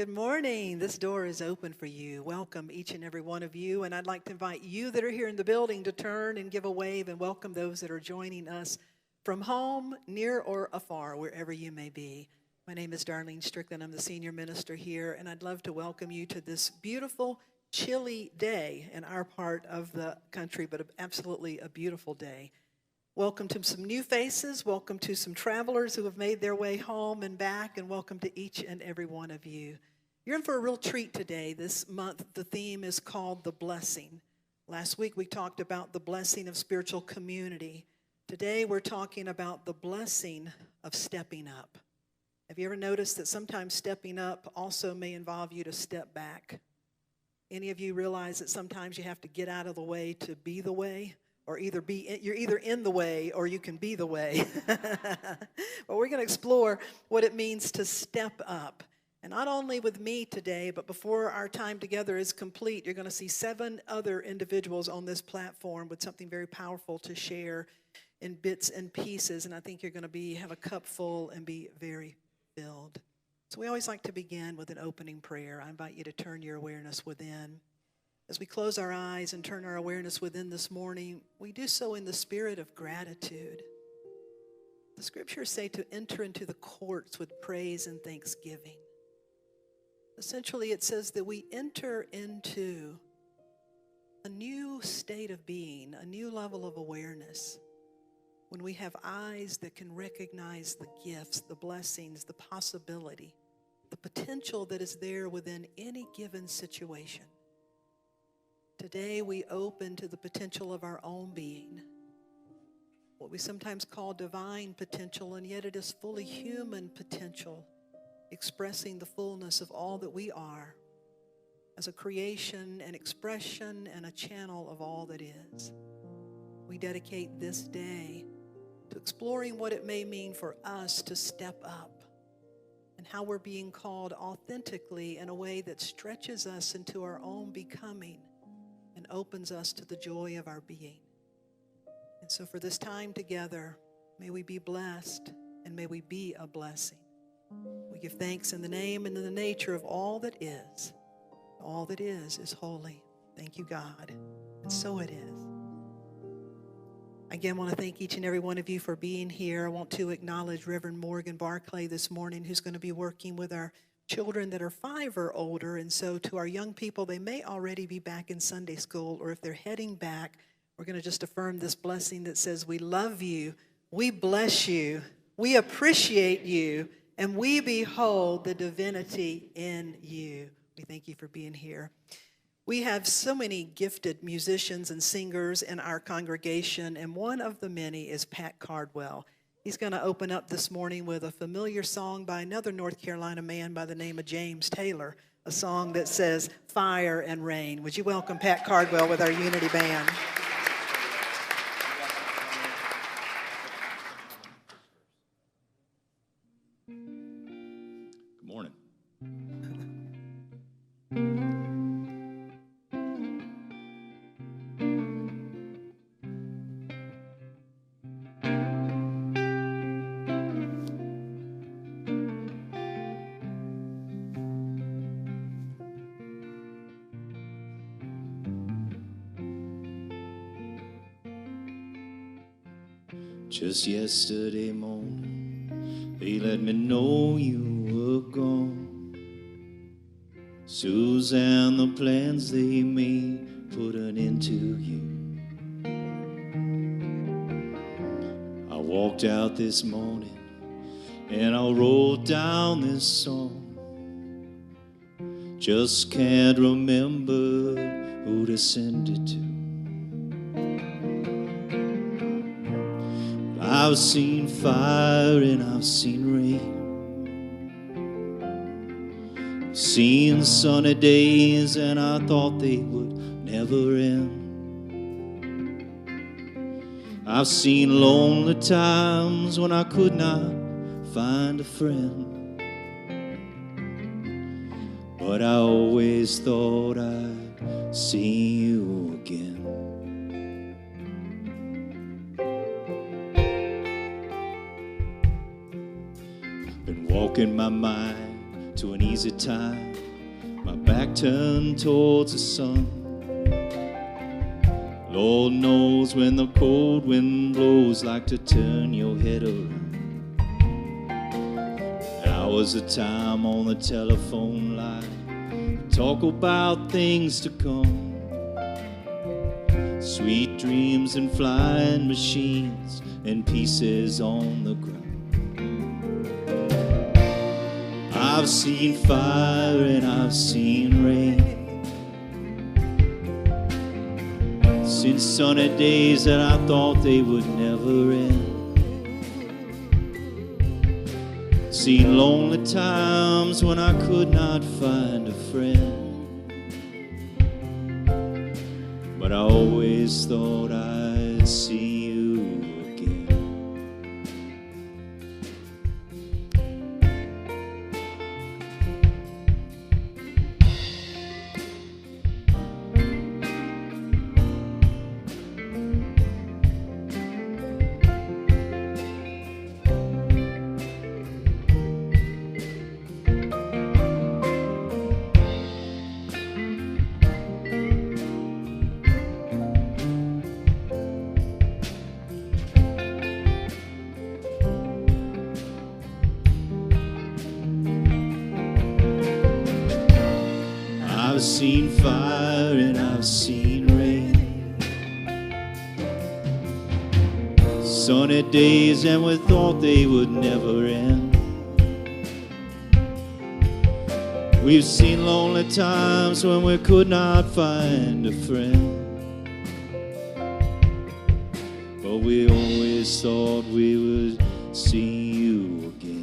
Good morning. This door is open for you. Welcome each and every one of you. And I'd like to invite you that are here in the building to turn and give a wave and welcome those that are joining us from home, near or afar, wherever you may be. My name is Darlene Strickland. I'm the senior minister here, and I'd love to welcome you to this beautiful, chilly day in our part of the country, but absolutely a beautiful day. Welcome to some new faces. Welcome to some travelers who have made their way home and back, and welcome to each and every one of you. You're in for a real treat today. This month, the theme is called The Blessing. Last week, we talked about the blessing of spiritual community. Today, we're talking about the blessing of stepping up. Have you ever noticed that sometimes stepping up also may involve you to step back? Any of you realize that sometimes you have to get out of the way to be the way? Or you're either in the way or you can be the way. But we're going to explore what it means to step up. And not only with me today, but before our time together is complete, you're going to see 7 other individuals on this platform with something very powerful to share in bits and pieces. And I think you're going to have a cup full and be very filled. So we always like to begin with an opening prayer. I invite you to turn your awareness within. As we close our eyes and turn our awareness within this morning, we do so in the spirit of gratitude. The scriptures say to enter into the courts with praise and thanksgiving. Essentially, it says that we enter into a new state of being, a new level of awareness, when we have eyes that can recognize the gifts, the blessings, the possibility, the potential that is there within any given situation. Today we open to the potential of our own being, what we sometimes call divine potential, and yet it is fully human potential, expressing the fullness of all that we are as a creation, an expression, and a channel of all that is. We dedicate this day to exploring what it may mean for us to step up and how we're being called authentically in a way that stretches us into our own becoming and opens us to the joy of our being. And so for this time together, may we be blessed and may we be a blessing. We give thanks in the name and in the nature of all that is. All that is holy. Thank you, God. And so it is. Again, I want to thank each and every one of you for being here. I want to acknowledge Reverend Morgan Barclay this morning, who's going to be working with our children that are 5 or older. And so to our young people, they may already be back in Sunday school, or if they're heading back, we're going to just affirm this blessing that says, we love you, we bless you, we appreciate you, and we behold the divinity in you. We thank you for being here. We have so many gifted musicians and singers in our congregation, and one of the many is Pat Cardwell. He's going to open up this morning with a familiar song by another North Carolina man by the name of James Taylor, a song that says, Fire and Rain. Would you welcome Pat Cardwell with our Unity Band? Good morning. Just yesterday morning, they let me know you were gone. Suzanne, the plans they made put an end to you. I walked out this morning and I wrote down this song. Just can't remember who to send it to. I've seen fire and I've seen rain. Seen sunny days and I thought they would never end. I've seen lonely times when I could not find a friend. But I always thought I'd see you again. Been walking my mind to an easy time, my back turned towards the sun. Lord knows when the cold wind blows like to turn your head around. Hours of time on the telephone line, talk about things to come. Sweet dreams and flying machines and pieces on the ground. I've seen fire and I've seen rain. Seen sunny days that I thought they would never end. Seen lonely times when I could not find a friend. But I always thought I'd see you again. I've seen fire and I've seen rain. Sunny days and we thought they would never end. We've seen lonely times when we could not find a friend. But we always thought we would see you again.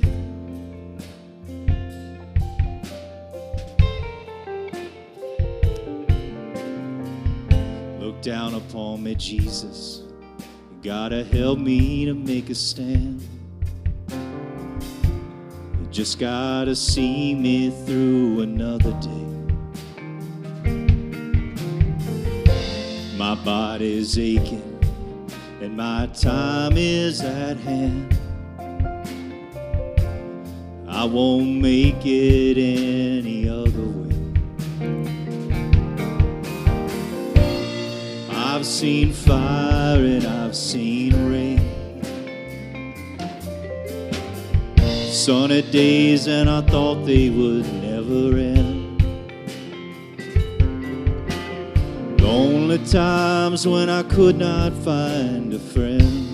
Look down upon me, Jesus. You gotta help me to make a stand. You just gotta see me through another day. My body's aching and my time is at hand. I won't make it any other way. I've seen fire and I've seen rain. Sunny days and I thought they would never end. Lonely times when I could not find a friend.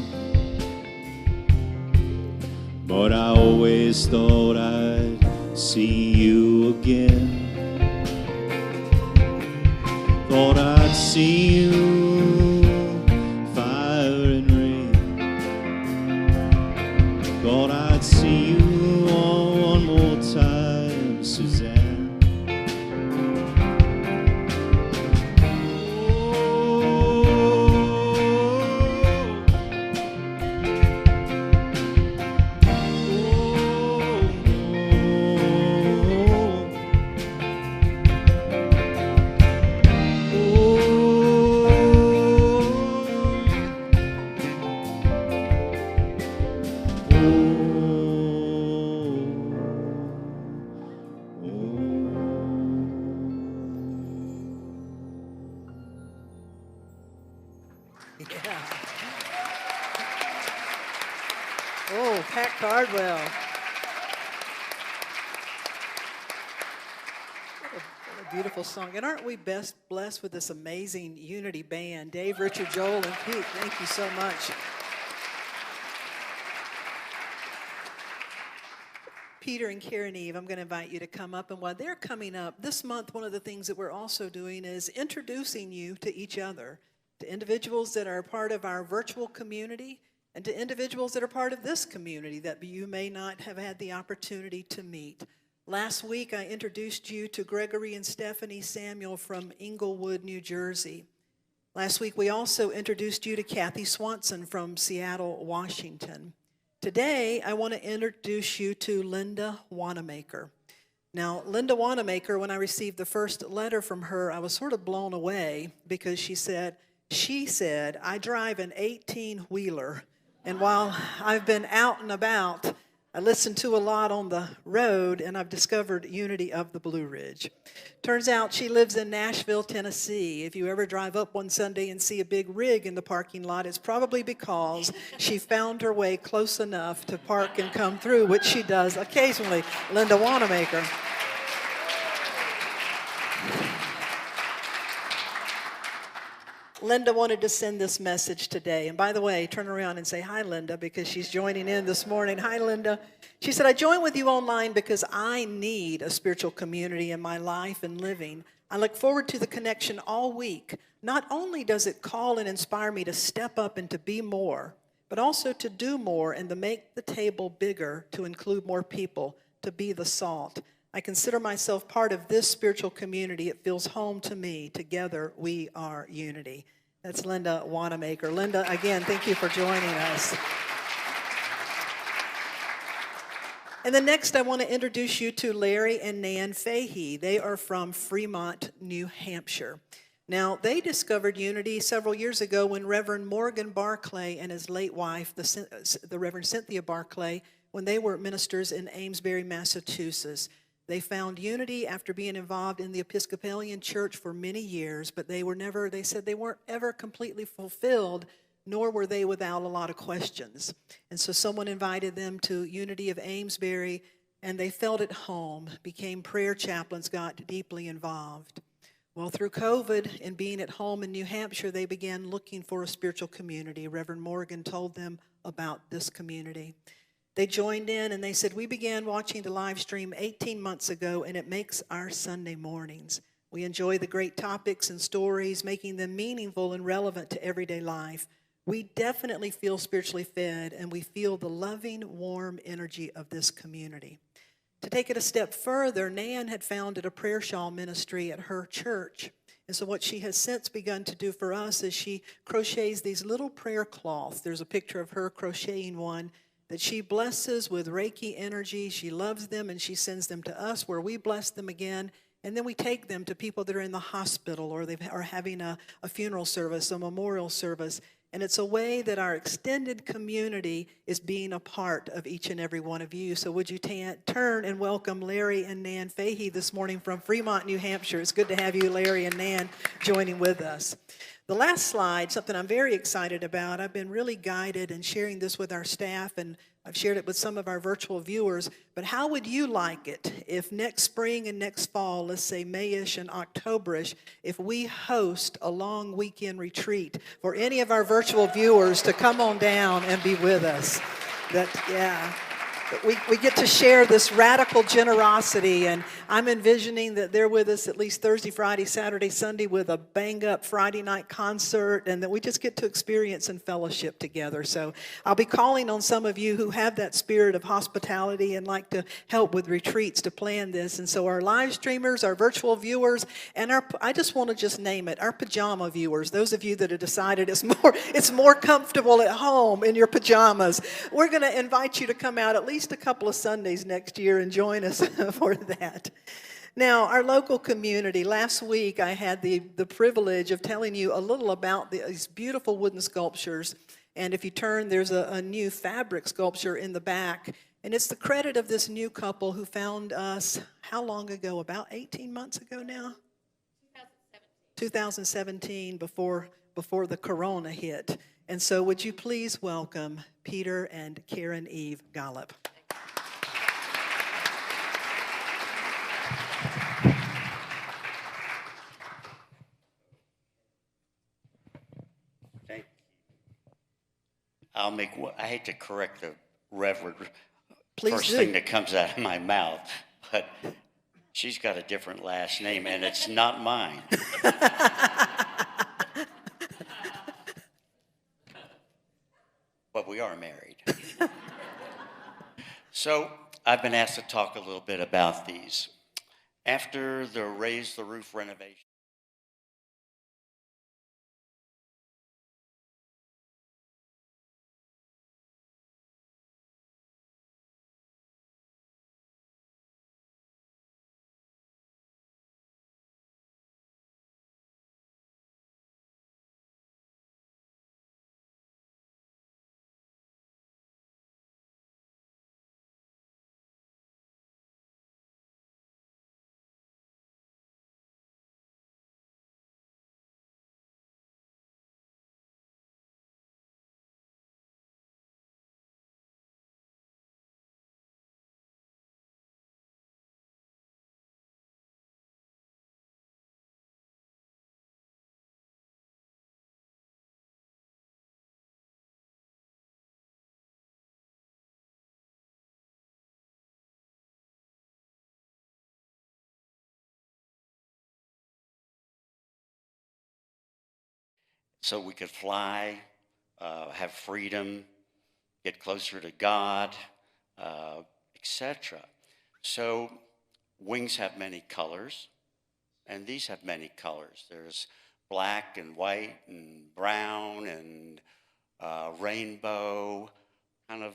But I always thought I'd see you again. Thought I'd see you, fire and rain. Thought I'd see you one more time, Suzanne. Yeah. Oh, Pat Cardwell. What a beautiful song. And aren't we best blessed with this amazing Unity band? Dave, Richard, Joel, and Pete, thank you so much. Peter and Karen Eve, I'm going to invite you to come up. And while they're coming up, this month, one of the things that we're also doing is introducing you to each other, to individuals that are a part of our virtual community and to individuals that are part of this community that you may not have had the opportunity to meet. Last week, I introduced you to Gregory and Stephanie Samuel from Englewood, New Jersey. Last week, we also introduced you to Kathy Swanson from Seattle, Washington. Today, I want to introduce you to Linda Wanamaker. Now, Linda Wanamaker, when I received the first letter from her, I was sort of blown away because she said, I drive an 18-wheeler, and while I've been out and about, I listen to a lot on the road, and I've discovered Unity of the Blue Ridge. Turns out she lives in Nashville, Tennessee. If you ever drive up one Sunday and see a big rig in the parking lot, it's probably because she found her way close enough to park and come through, which she does occasionally. Linda Wanamaker. Linda wanted to send this message today. And by the way, turn around and say hi, Linda, because she's joining in this morning. Hi, Linda. She said, I join with you online because I need a spiritual community in my life and living. I look forward to the connection all week. Not only does it call and inspire me to step up and to be more, but also to do more and to make the table bigger, to include more people, to be the salt. I consider myself part of this spiritual community. It feels home to me. Together, we are unity. That's Linda Wanamaker. Linda, again, thank you for joining us. And then next, I want to introduce you to Larry and Nan Fahey. They are from Fremont, New Hampshire. Now, they discovered unity several years ago when Reverend Morgan Barclay and his late wife, the Reverend Cynthia Barclay, when they were ministers in Amesbury, Massachusetts. They found unity after being involved in the Episcopalian Church for many years, but they said they weren't ever completely fulfilled, nor were they without a lot of questions. And so someone invited them to Unity of Amesbury, and they felt at home, became prayer chaplains, got deeply involved. Well, through COVID and being at home in New Hampshire, they began looking for a spiritual community. Reverend Morgan told them about this community. They joined in and they said, we began watching the live stream 18 months ago, and it makes our Sunday mornings. We enjoy the great topics and stories, making them meaningful and relevant to everyday life. We definitely feel spiritually fed, and we feel the loving, warm energy of this community. To take it a step further, Nan had founded a prayer shawl ministry at her church. And so what she has since begun to do for us is she crochets these little prayer cloths. There's a picture of her crocheting one that she blesses with Reiki energy. She loves them, and she sends them to us where we bless them again. And then we take them to people that are in the hospital, or they are having a funeral service, a memorial service. And it's a way that our extended community is being a part of each and every one of you. So would you turn and welcome Larry and Nan Fahey this morning from Fremont, New Hampshire. It's good to have you, Larry and Nan, joining with us. The last slide, something I'm very excited about. I've been really guided in sharing this with our staff, and I've shared it with some of our virtual viewers. But how would you like it if next spring and next fall, let's say May-ish and October-ish, if we host a long weekend retreat for any of our virtual viewers to come on down and be with us? We get to share this radical generosity, and I'm envisioning that they're with us at least Thursday, Friday, Saturday, Sunday with a bang-up Friday night concert, and that we just get to experience and fellowship together. So I'll be calling on some of you who have that spirit of hospitality and like to help with retreats to plan this. And so our live streamers, our virtual viewers, and I just want to just name it, our pajama viewers, those of you that have decided it's more comfortable at home in your pajamas, we're going to invite you to come out at least a couple of Sundays next year and join us for that. Now, our local community, last week I had the privilege of telling you a little about these beautiful wooden sculptures. And if you turn, there's a new fabric sculpture in the back. And it's the credit of this new couple who found us, how long ago? About 18 months ago now? 2017, before the corona hit. And so would you please welcome Peter and Karen Eve Gollop. Thank you. I hate to correct the Reverend first thing that comes out of my mouth, but she's got a different last name, and it's not mine. But we are married. So I've been asked to talk a little bit about these. After the Raise the Roof renovation, so we could fly, have freedom, get closer to God, etc. So wings have many colors, and these have many colors. There's black and white and brown and rainbow. Kind of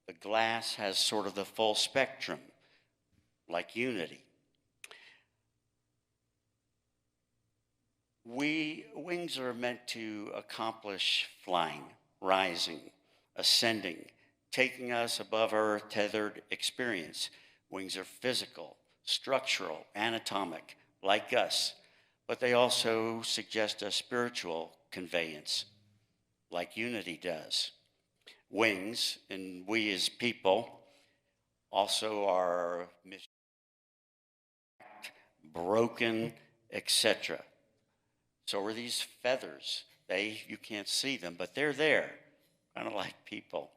the glass has sort of the full spectrum, like unity. Wings are meant to accomplish flying, rising, ascending, taking us above our tethered experience. Wings are physical, structural, anatomic, like us, but they also suggest a spiritual conveyance, like unity does. Wings, and we as people, also are broken, etc. So are these feathers. You can't see them, but they're there, kind of like people.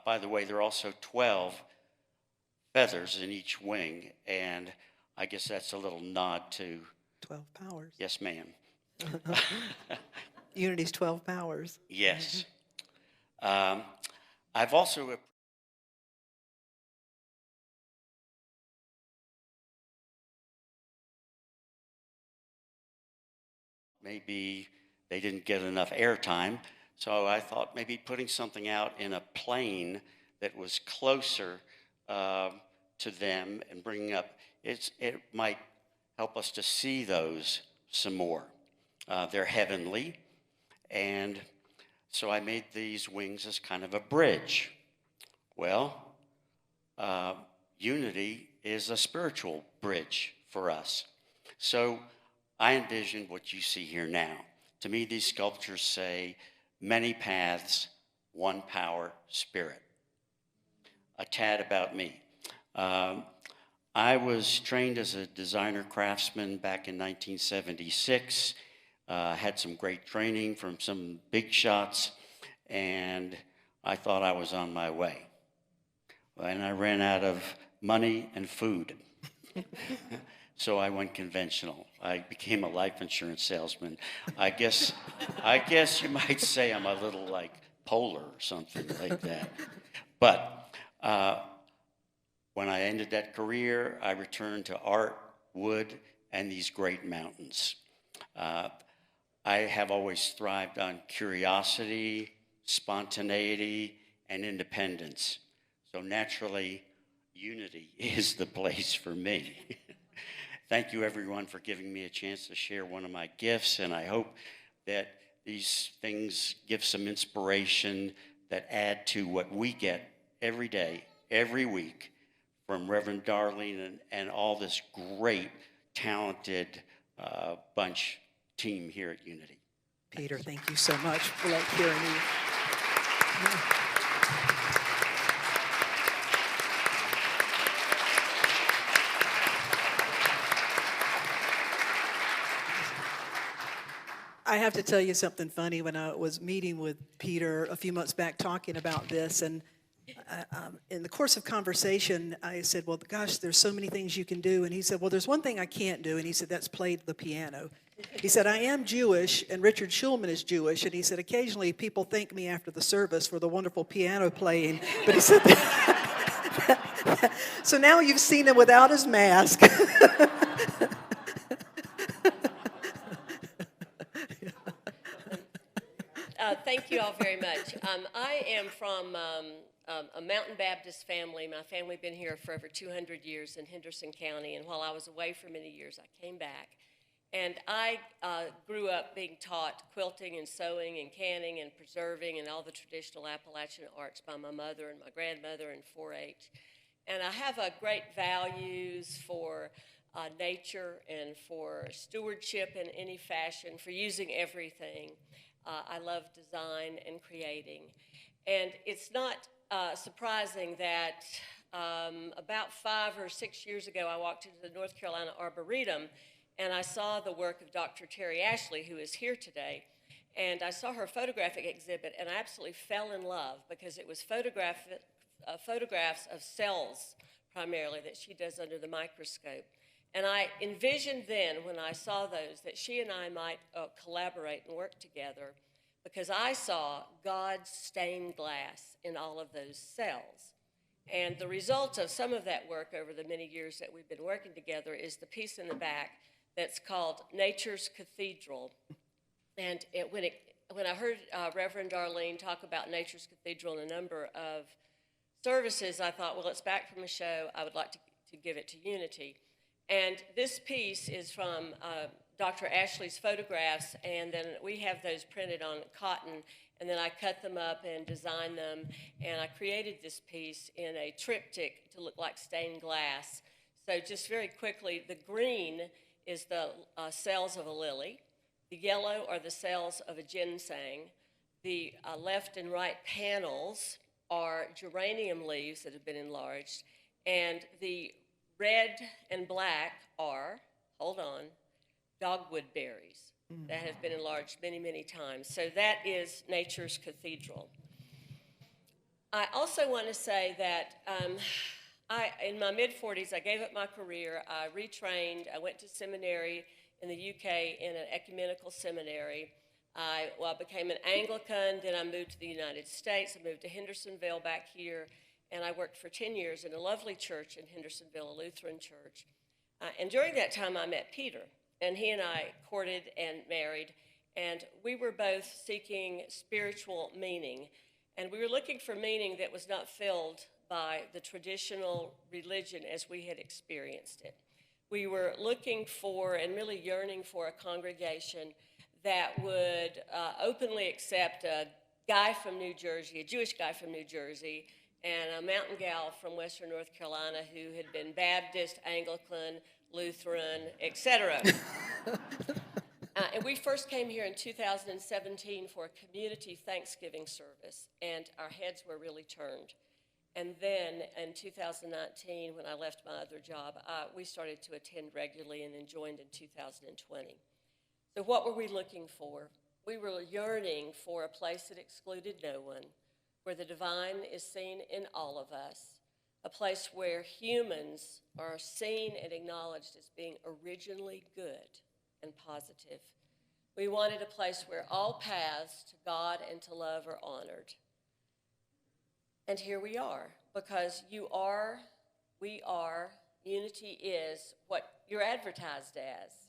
By the way, there are also 12 feathers in each wing, and I guess that's a little nod to 12 powers. Yes, ma'am. Unity's 12 powers. Yes. I've also maybe they didn't get enough airtime, so I thought maybe putting something out in a plane that was closer to them and bringing up, it might help us to see those some more. They're heavenly, and so I made these wings as kind of a bridge. Well, unity is a spiritual bridge for us. So I envision what you see here now. To me, these sculptures say, many paths, one power, spirit. A tad about me. I was trained as a designer craftsman back in 1976. Had some great training from some big shots, and I thought I was on my way. And I ran out of money and food. So I went conventional. I became a life insurance salesman. I guess you might say I'm a little like polar or something like that. But when I ended that career, I returned to art, wood, and these great mountains. I have always thrived on curiosity, spontaneity, and independence. So naturally, unity is the place for me. Thank you, everyone, for giving me a chance to share one of my gifts, and I hope that these things give some inspiration that add to what we get every day, every week, from Reverend Darlene and all this great, talented team here at Unity. Peter, thank you so much for hearing you. I have to tell you something funny. When I was meeting with Peter a few months back talking about this, and in the course of conversation, I said, well, gosh, there's so many things you can do. And he said, well, there's one thing I can't do. And he said, that's play the piano. He said, I am Jewish, and Richard Schulman is Jewish. And he said, occasionally people thank me after the service for the wonderful piano playing. But he said, so now you've seen him without his mask. Thank you all very much. I am from a Mountain Baptist family. My family had been here for over 200 years in Henderson County, and while I was away for many years, I came back. And I grew up being taught quilting and sewing and canning and preserving and all the traditional Appalachian arts by my mother and my grandmother and 4-H. And I have a great values for nature and for stewardship in any fashion, for using everything. I love design and creating. And it's not surprising that about 5 or 6 years ago, I walked into the North Carolina Arboretum, and I saw the work of Dr. Terry Ashley, who is here today. And I saw her photographic exhibit, and I absolutely fell in love because it was photographs of cells, primarily, that she does under the microscope. And I envisioned then, when I saw those, that she and I might collaborate and work together, because I saw God's stained glass in all of those cells. And the result of some of that work over the many years that we've been working together is the piece in the back that's called Nature's Cathedral. And when I heard Reverend Darlene talk about Nature's Cathedral in a number of services, I thought, well, it's back from a show. I would like to give it to Unity. And this piece is from Dr. Ashley's photographs, and then we have those printed on cotton, and then I cut them up and designed them, and I created this piece in a triptych to look like stained glass. So just very quickly, the green is the cells of a lily. The yellow are the cells of a ginseng. The left and right panels are geranium leaves that have been enlarged, and the red and black are, hold on, dogwood berries that have been enlarged many, many times. So that is Nature's Cathedral. I also want to say that in my mid-40s, I gave up my career. I retrained. I went to seminary in the UK in an ecumenical seminary. I became an Anglican, then I moved to the United States. I moved to Hendersonville back here, and I worked for 10 years in a lovely church in Hendersonville, a Lutheran church. And during that time, I met Peter, and he and I courted and married, and we were both seeking spiritual meaning. And we were looking for meaning that was not filled by the traditional religion as we had experienced it. We were looking for and really yearning for a congregation that would openly accept a guy from New Jersey, a Jewish guy from New Jersey, and a mountain gal from Western North Carolina who had been Baptist, Anglican, Lutheran, etc. And we first came here in 2017 for a community Thanksgiving service, and our heads were really turned. And then in 2019, when I left my other job, we started to attend regularly and then joined in 2020. So what were we looking for? We were yearning for a place that excluded no one, where the divine is seen in all of us, a place where humans are seen and acknowledged as being originally good and positive. We wanted a place where all paths to God and to love are honored. And here we are, because you are, we are, Unity is what you're advertised as.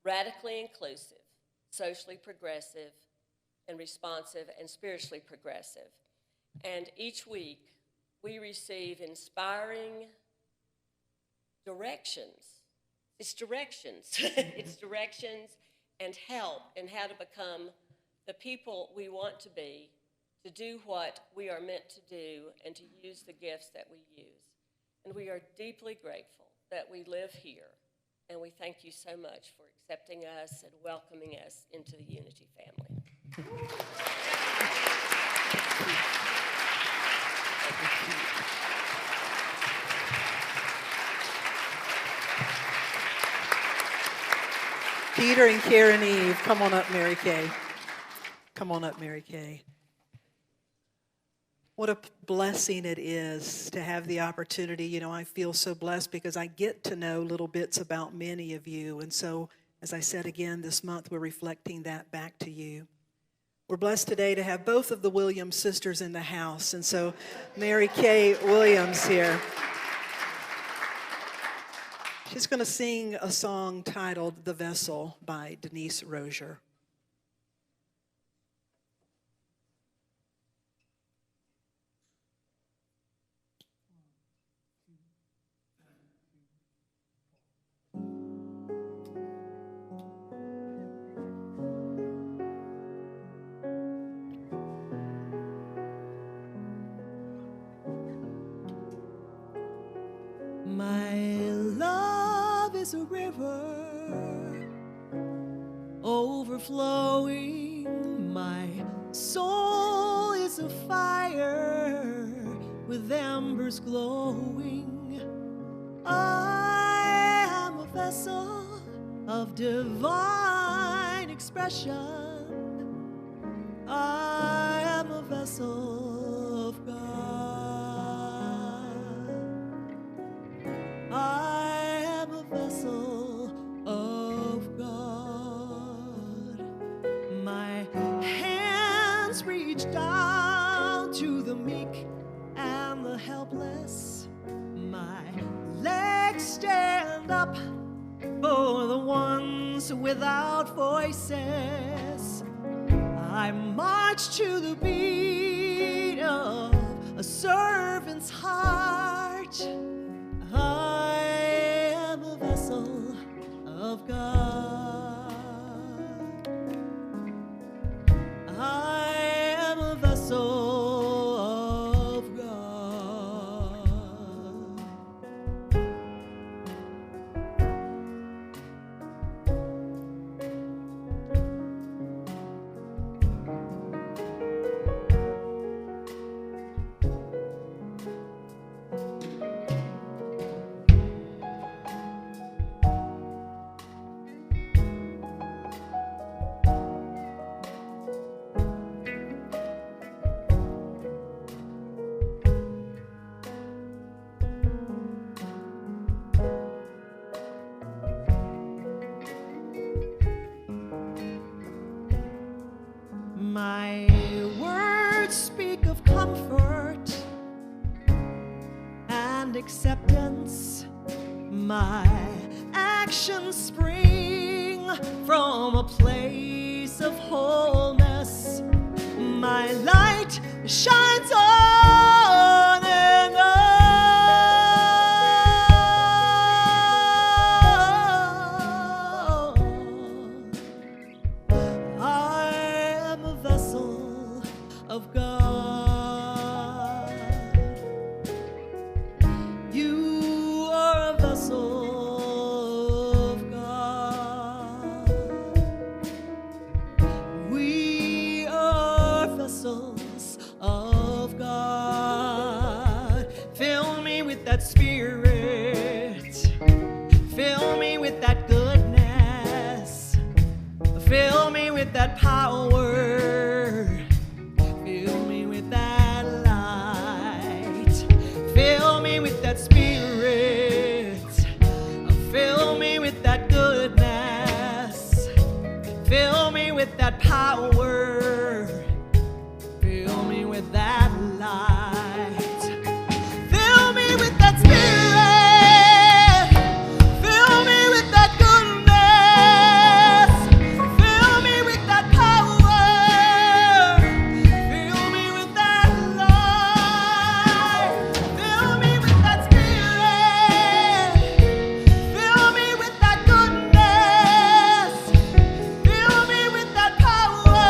Radically inclusive, socially progressive, and responsive and spiritually progressive. And each week, we receive inspiring directions. It's directions. It's directions and help in how to become the people we want to be, to do what we are meant to do, and to use the gifts that we use. And we are deeply grateful that we live here, and we thank you so much for accepting us and welcoming us into the Unity family. Peter and Karen Eve, come on up, Mary Kay. Come on up, Mary Kay. What a blessing it is to have the opportunity. You know, I feel so blessed because I get to know little bits about many of you. And so, as I said again, this month we're reflecting that back to you. We're blessed today to have both of the Williams sisters in the house. And so, Mary Kay Williams here. She's going to sing a song titled The Vessel by Denise Rozier. My love is a river overflowing. My soul is a fire with embers glowing. I am a vessel of divine expression. I am a vessel of God. I without voices. I march to the beat of a servant's heart. I am a vessel of God. I am a vessel of God. My words speak of comfort and acceptance. My actions spring from a place of wholeness. My light shines on and on. I am a vessel of God. You are a vessel of God. We are vessels of God. Fill me with that spirit. Fill me with that goodness. Fill me with that power. Fill me with that light. Fill me with that spirit. Fill me with that goodness. Fill me with that power. Fill me with that light. Fill me with that spirit. Fill me with that goodness. Fill me with that power. Fill me with that light. Fill me with that spirit. Fill me with that goodness. Fill me with that power.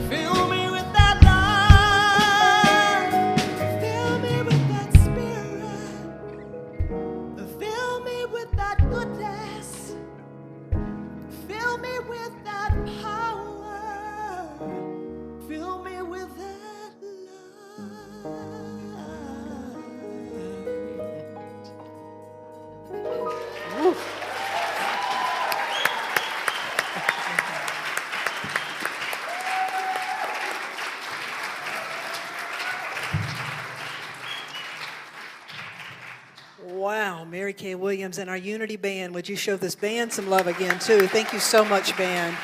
Fill me with that light. Fill me with that spirit. Fill me with that goodness. Fill me with that power. Fill me with that light. Wow, Mary Kay Williams and our Unity Band. Would you show this band some love again, too? Thank you so much, band.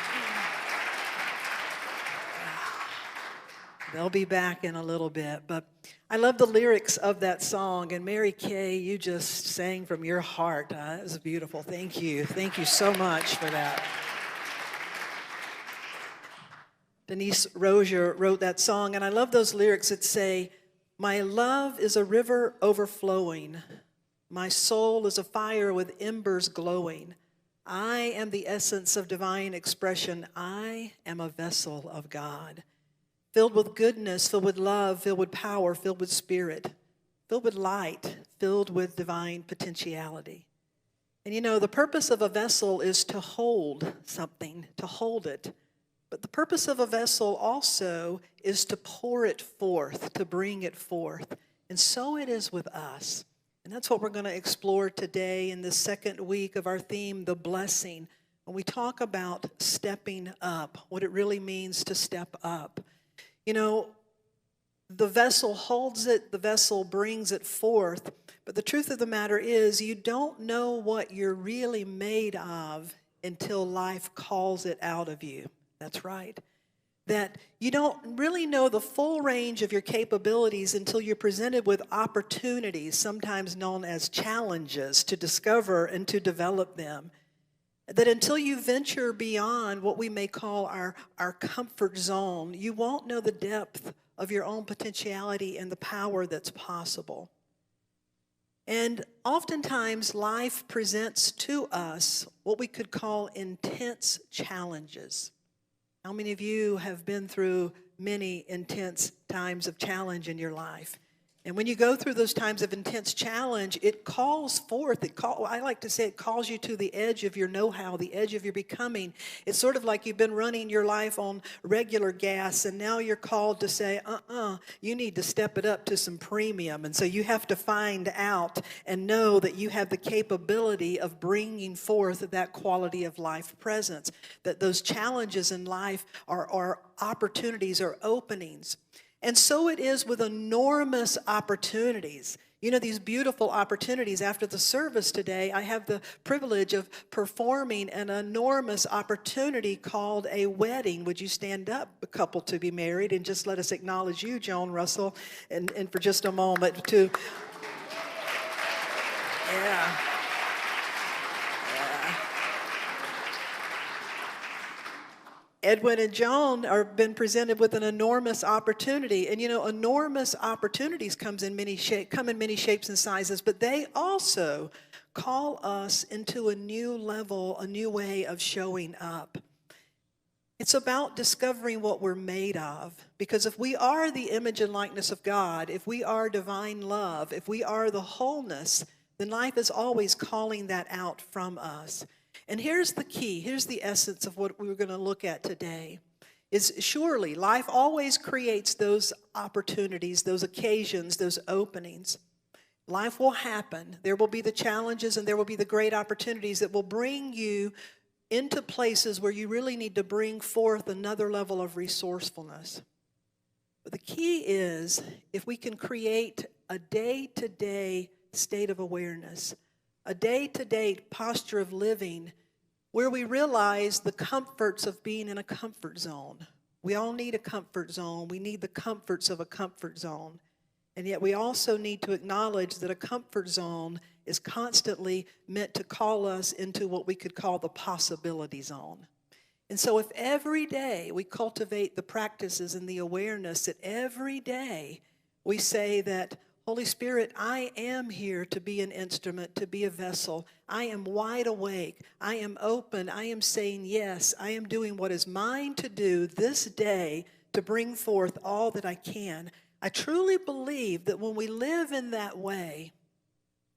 They'll be back in a little bit, but I love the lyrics of that song. And Mary Kay, you just sang from your heart. It was beautiful. Thank you. Thank you so much for that. Denise Rozier wrote that song, and I love those lyrics that say, "My love is a river overflowing. My soul is a fire with embers glowing. I am the essence of divine expression. I am a vessel of God. Filled with goodness, filled with love, filled with power, filled with spirit, filled with light, filled with divine potentiality." And you know, the purpose of a vessel is to hold something, to hold it. But the purpose of a vessel also is to pour it forth, to bring it forth. And so it is with us. And that's what we're going to explore today in the second week of our theme, The Blessing. When we talk about stepping up, what it really means to step up. You know, the vessel holds it, the vessel brings it forth. But the truth of the matter is, you don't know what you're really made of until life calls it out of you. That's right. That you don't really know the full range of your capabilities until you're presented with opportunities, sometimes known as challenges, to discover and to develop them. that until you venture beyond what we may call our comfort zone, you won't know the depth of your own potentiality and the power that's possible. And oftentimes, life presents to us what we could call intense challenges. How many of you have been through many intense times of challenge in your life? And when you go through those times of intense challenge, it calls forth, I like to say it calls you to the edge of your know-how, the edge of your becoming. It's sort of like you've been running your life on regular gas, and now you're called to say, you need to step it up to some premium. And so you have to find out and know that you have the capability of bringing forth that quality of life presence, that those challenges in life are opportunities or openings. And so it is with enormous opportunities. You know, these beautiful opportunities. After the service today, I have the privilege of performing an enormous opportunity called a wedding. Would you stand up, a couple to be married, and just let us acknowledge you, Joan Russell, and for just a moment to... Yeah. Edwin and Joan have been presented with an enormous opportunity. And you know, enormous opportunities come in many shapes and sizes, but they also call us into a new level, a new way of showing up. It's about discovering what we're made of. Because if we are the image and likeness of God, if we are divine love, if we are the wholeness, then life is always calling that out from us. And here's the key, here's the essence of what we're going to look at today, is surely life always creates those opportunities, those occasions, those openings. Life will happen. There will be the challenges and there will be the great opportunities that will bring you into places where you really need to bring forth another level of resourcefulness. But the key is if we can create a day-to-day state of awareness, a day-to-day posture of living where we realize the comforts of being in a comfort zone. We all need a comfort zone. We need the comforts of a comfort zone. And yet we also need to acknowledge that a comfort zone is constantly meant to call us into what we could call the possibility zone. And so if every day we cultivate the practices and the awareness that every day we say that, Holy Spirit, I am here to be an instrument, to be a vessel. I am wide awake. I am open. I am saying yes. I am doing what is mine to do this day to bring forth all that I can. I truly believe that when we live in that way,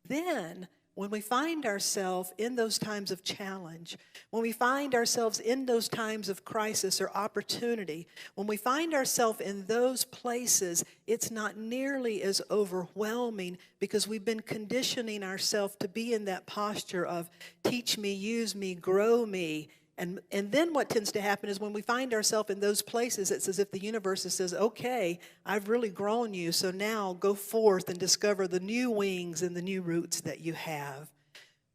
then when we find ourselves in those times of challenge, when we find ourselves in those times of crisis or opportunity, when we find ourselves in those places, it's not nearly as overwhelming because we've been conditioning ourselves to be in that posture of teach me, use me, grow me. And then what tends to happen is when we find ourselves in those places, it's as if the universe says, okay, I've really grown you, so now go forth and discover the new wings and the new roots that you have.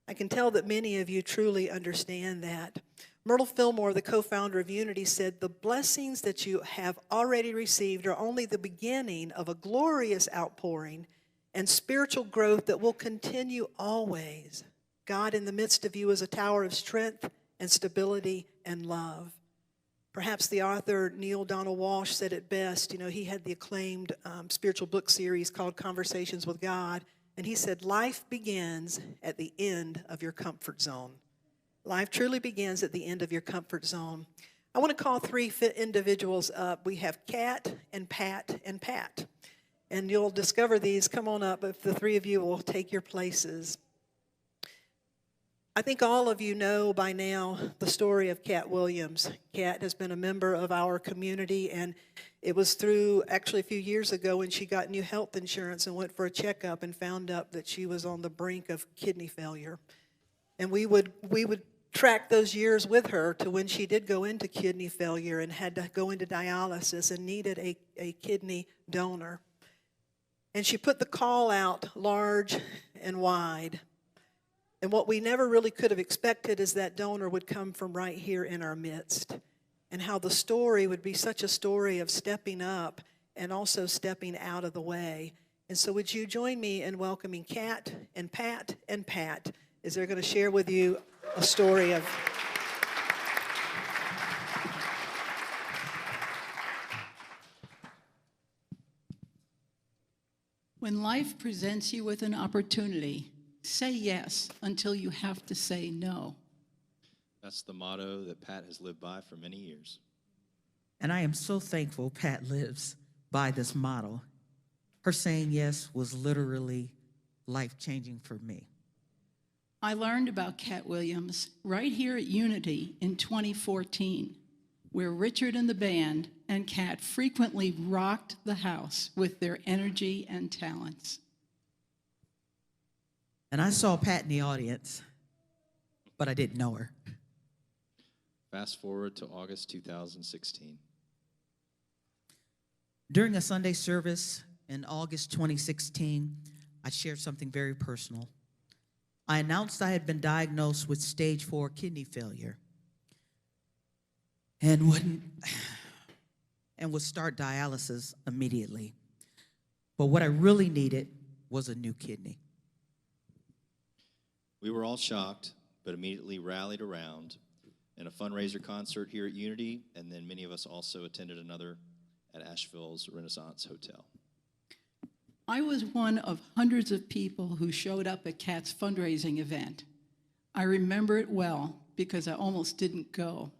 I can tell that many of you truly understand that. Myrtle Fillmore, the co-founder of Unity, said, the blessings that you have already received are only the beginning of a glorious outpouring and spiritual growth that will continue always. God in the midst of you is a tower of strength and stability and love. Perhaps the author Neil Donald Walsh said it best. You know, he had the acclaimed spiritual book series called Conversations with God, and he said, life begins at the end of your comfort zone. Life truly begins at the end of your comfort zone. I want to call three individuals up. We have Kat and Pat and Pat. And you'll discover these. Come on up if the three of you will take your places. I think all of you know by now the story of Kat Williams. Kat has been a member of our community, and it was through actually a few years ago when she got new health insurance and went for a checkup and found out that she was on the brink of kidney failure. And we would track those years with her to when she did go into kidney failure and had to go into dialysis and needed a kidney donor. And she put the call out large and wide. And what we never really could have expected is that donor would come from right here in our midst, and how the story would be such a story of stepping up and also stepping out of the way. And so would you join me in welcoming Kat and Pat as they're going to share with you a story of when life presents you with an opportunity, say yes until you have to say no. That's the motto that Pat has lived by for many years. And I am so thankful Pat lives by this model. Her saying yes was literally life-changing for me. I learned about Cat Williams right here at Unity in 2014, where Richard and the band and Cat frequently rocked the house with their energy and talents. And I saw Pat in the audience, but I didn't know her. Fast forward to August 2016. During a Sunday service in August 2016, I shared something very personal. I announced I had been diagnosed with stage 4 kidney failure and would start dialysis immediately. But what I really needed was a new kidney. We were all shocked, but immediately rallied around in a fundraiser concert here at Unity, and then many of us also attended another at Asheville's Renaissance Hotel. I was one of hundreds of people who showed up at Cat's fundraising event. I remember it well because I almost didn't go,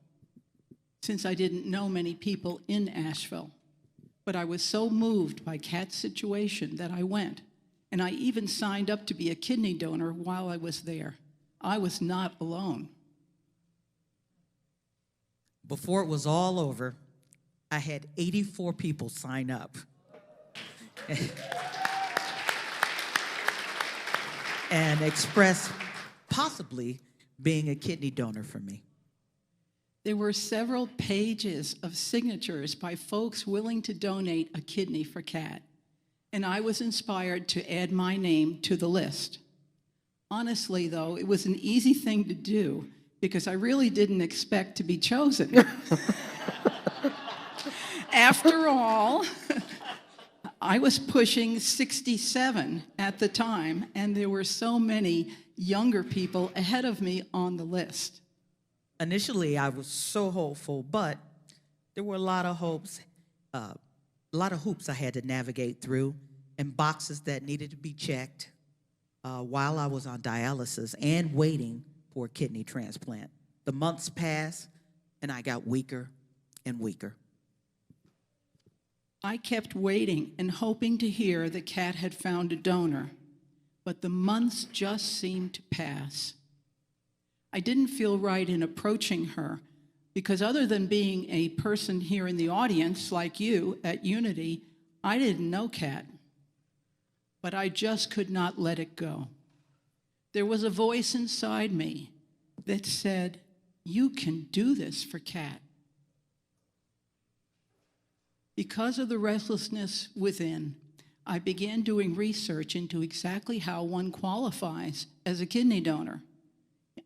since I didn't know many people in Asheville. But I was so moved by Cat's situation that I went, and I even signed up to be a kidney donor while I was there. I was not alone. Before it was all over, I had 84 people sign up. And express possibly being a kidney donor for me. There were several pages of signatures by folks willing to donate a kidney for Cat, and I was inspired to add my name to the list. Honestly, though, it was an easy thing to do because I really didn't expect to be chosen. After all, I was pushing 67 at the time, and there were so many younger people ahead of me on the list. Initially, I was so hopeful, but there were a lot of hoops I had to navigate through and boxes that needed to be checked while I was on dialysis and waiting for a kidney transplant. The months passed, and I got weaker and weaker. I kept waiting and hoping to hear that Cat had found a donor, but the months just seemed to pass. I didn't feel right in approaching her because other than being a person here in the audience like you at Unity, I didn't know Cat. But I just could not let it go. There was a voice inside me that said, "You can do this for Cat." Because of the restlessness within, I began doing research into exactly how one qualifies as a kidney donor.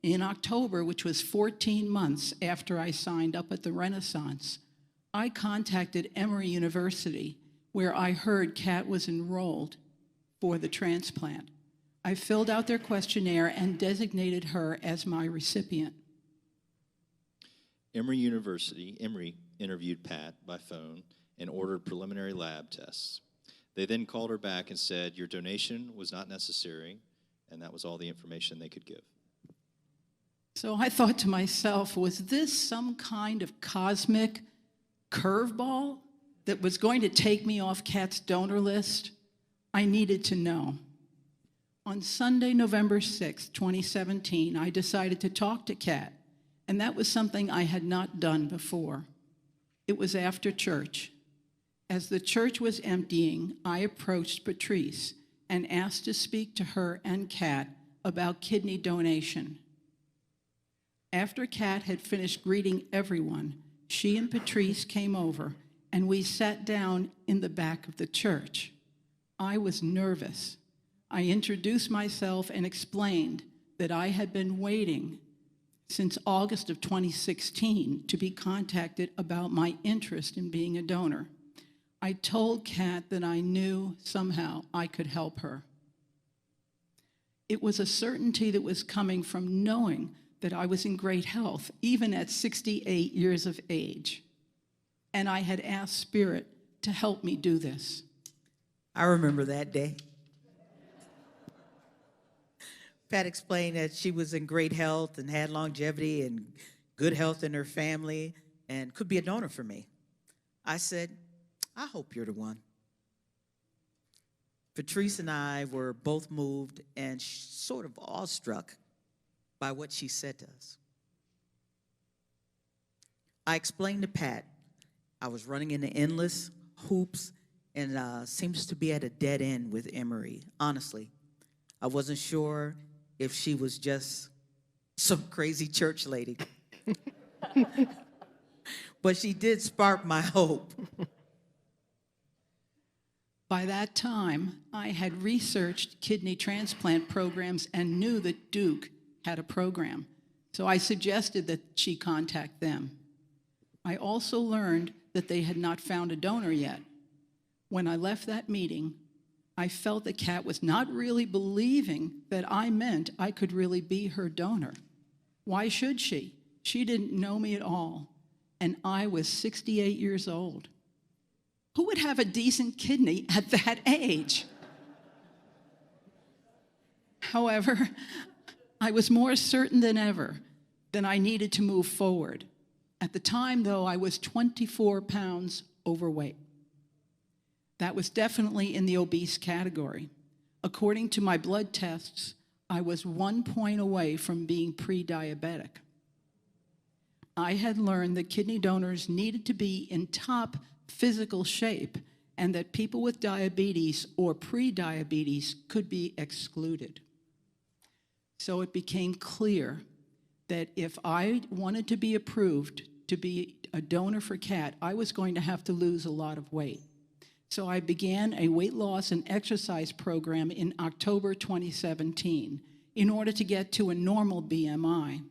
In October, which was 14 months after I signed up at the Renaissance, I contacted Emory University, where I heard Cat was enrolled for the transplant. I filled out their questionnaire and designated her as my recipient. Emory interviewed Pat by phone and ordered preliminary lab tests. They then called her back and said your donation was not necessary, and that was all the information they could give. So I thought to myself, was this some kind of cosmic curveball that was going to take me off Cat's donor list? I needed to know. On Sunday, November 6, 2017, I decided to talk to Cat, and that was something I had not done before. It was after church. As the church was emptying, I approached Patrice and asked to speak to her and Cat about kidney donation. After Cat had finished greeting everyone, she and Patrice came over, and we sat down in the back of the church. I was nervous. I introduced myself and explained that I had been waiting since August of 2016 to be contacted about my interest in being a donor. I told Cat that I knew somehow I could help her. It was a certainty that was coming from knowing that I was in great health, even at 68 years of age. And I had asked Spirit to help me do this. I remember that day. Pat explained that she was in great health and had longevity and good health in her family and could be a donor for me. I said, I hope you're the one. Patrice and I were both moved and sort of awestruck by what she said to us. I explained to Pat I was running into endless hoops and seems to be at a dead end with Emery. Honestly, I wasn't sure if she was just some crazy church lady. But she did spark my hope. By that time, I had researched kidney transplant programs and knew that Duke had a program. So I suggested that she contact them. I also learned that they had not found a donor yet. When I left that meeting, I felt that Kat was not really believing that I meant I could really be her donor. Why should she? She didn't know me at all, and I was 68 years old. Who would have a decent kidney at that age? However, I was more certain than ever that I needed to move forward. At the time, though, I was 24 pounds overweight. That was definitely in the obese category. According to my blood tests, I was 1 point away from being pre-diabetic. I had learned that kidney donors needed to be in top physical shape and that people with diabetes or pre-diabetes could be excluded. So it became clear that if I wanted to be approved to be a donor for Kat, I was going to have to lose a lot of weight. So I began a weight loss and exercise program in October 2017 in order to get to a normal BMI.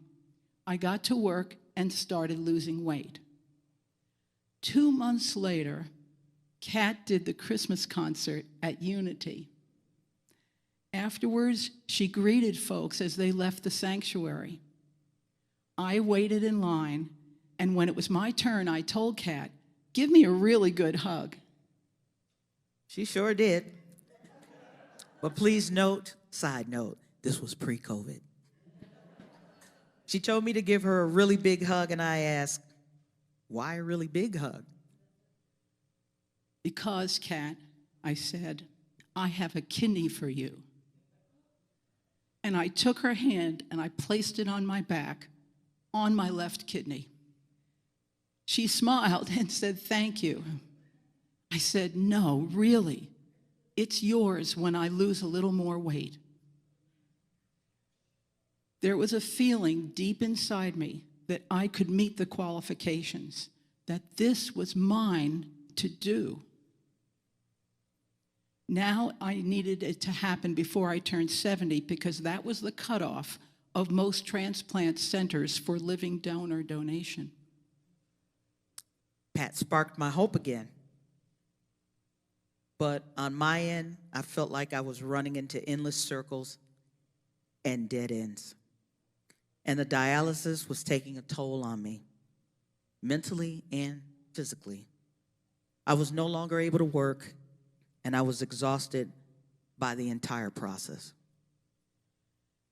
I got to work and started losing weight. 2 months later, Kat did the Christmas concert at Unity. Afterwards, she greeted folks as they left the sanctuary. I waited in line, and when it was my turn, I told Kat, "Give me a really good hug." She sure did. But please note, side note, this was pre-COVID. She told me to give her a really big hug, and I asked, why a really big hug? "Because, Kat," I said, "I have a kidney for you." And I took her hand and I placed it on my back, on my left kidney. She smiled and said, "Thank you." I said, "No, really, it's yours when I lose a little more weight." There was a feeling deep inside me that I could meet the qualifications, that this was mine to do. Now I needed it to happen before I turned 70 because that was the cutoff of most transplant centers for living donor donation. Pat sparked my hope again. But on my end, I felt like I was running into endless circles and dead ends. And the dialysis was taking a toll on me, mentally and physically. I was no longer able to work, and I was exhausted by the entire process.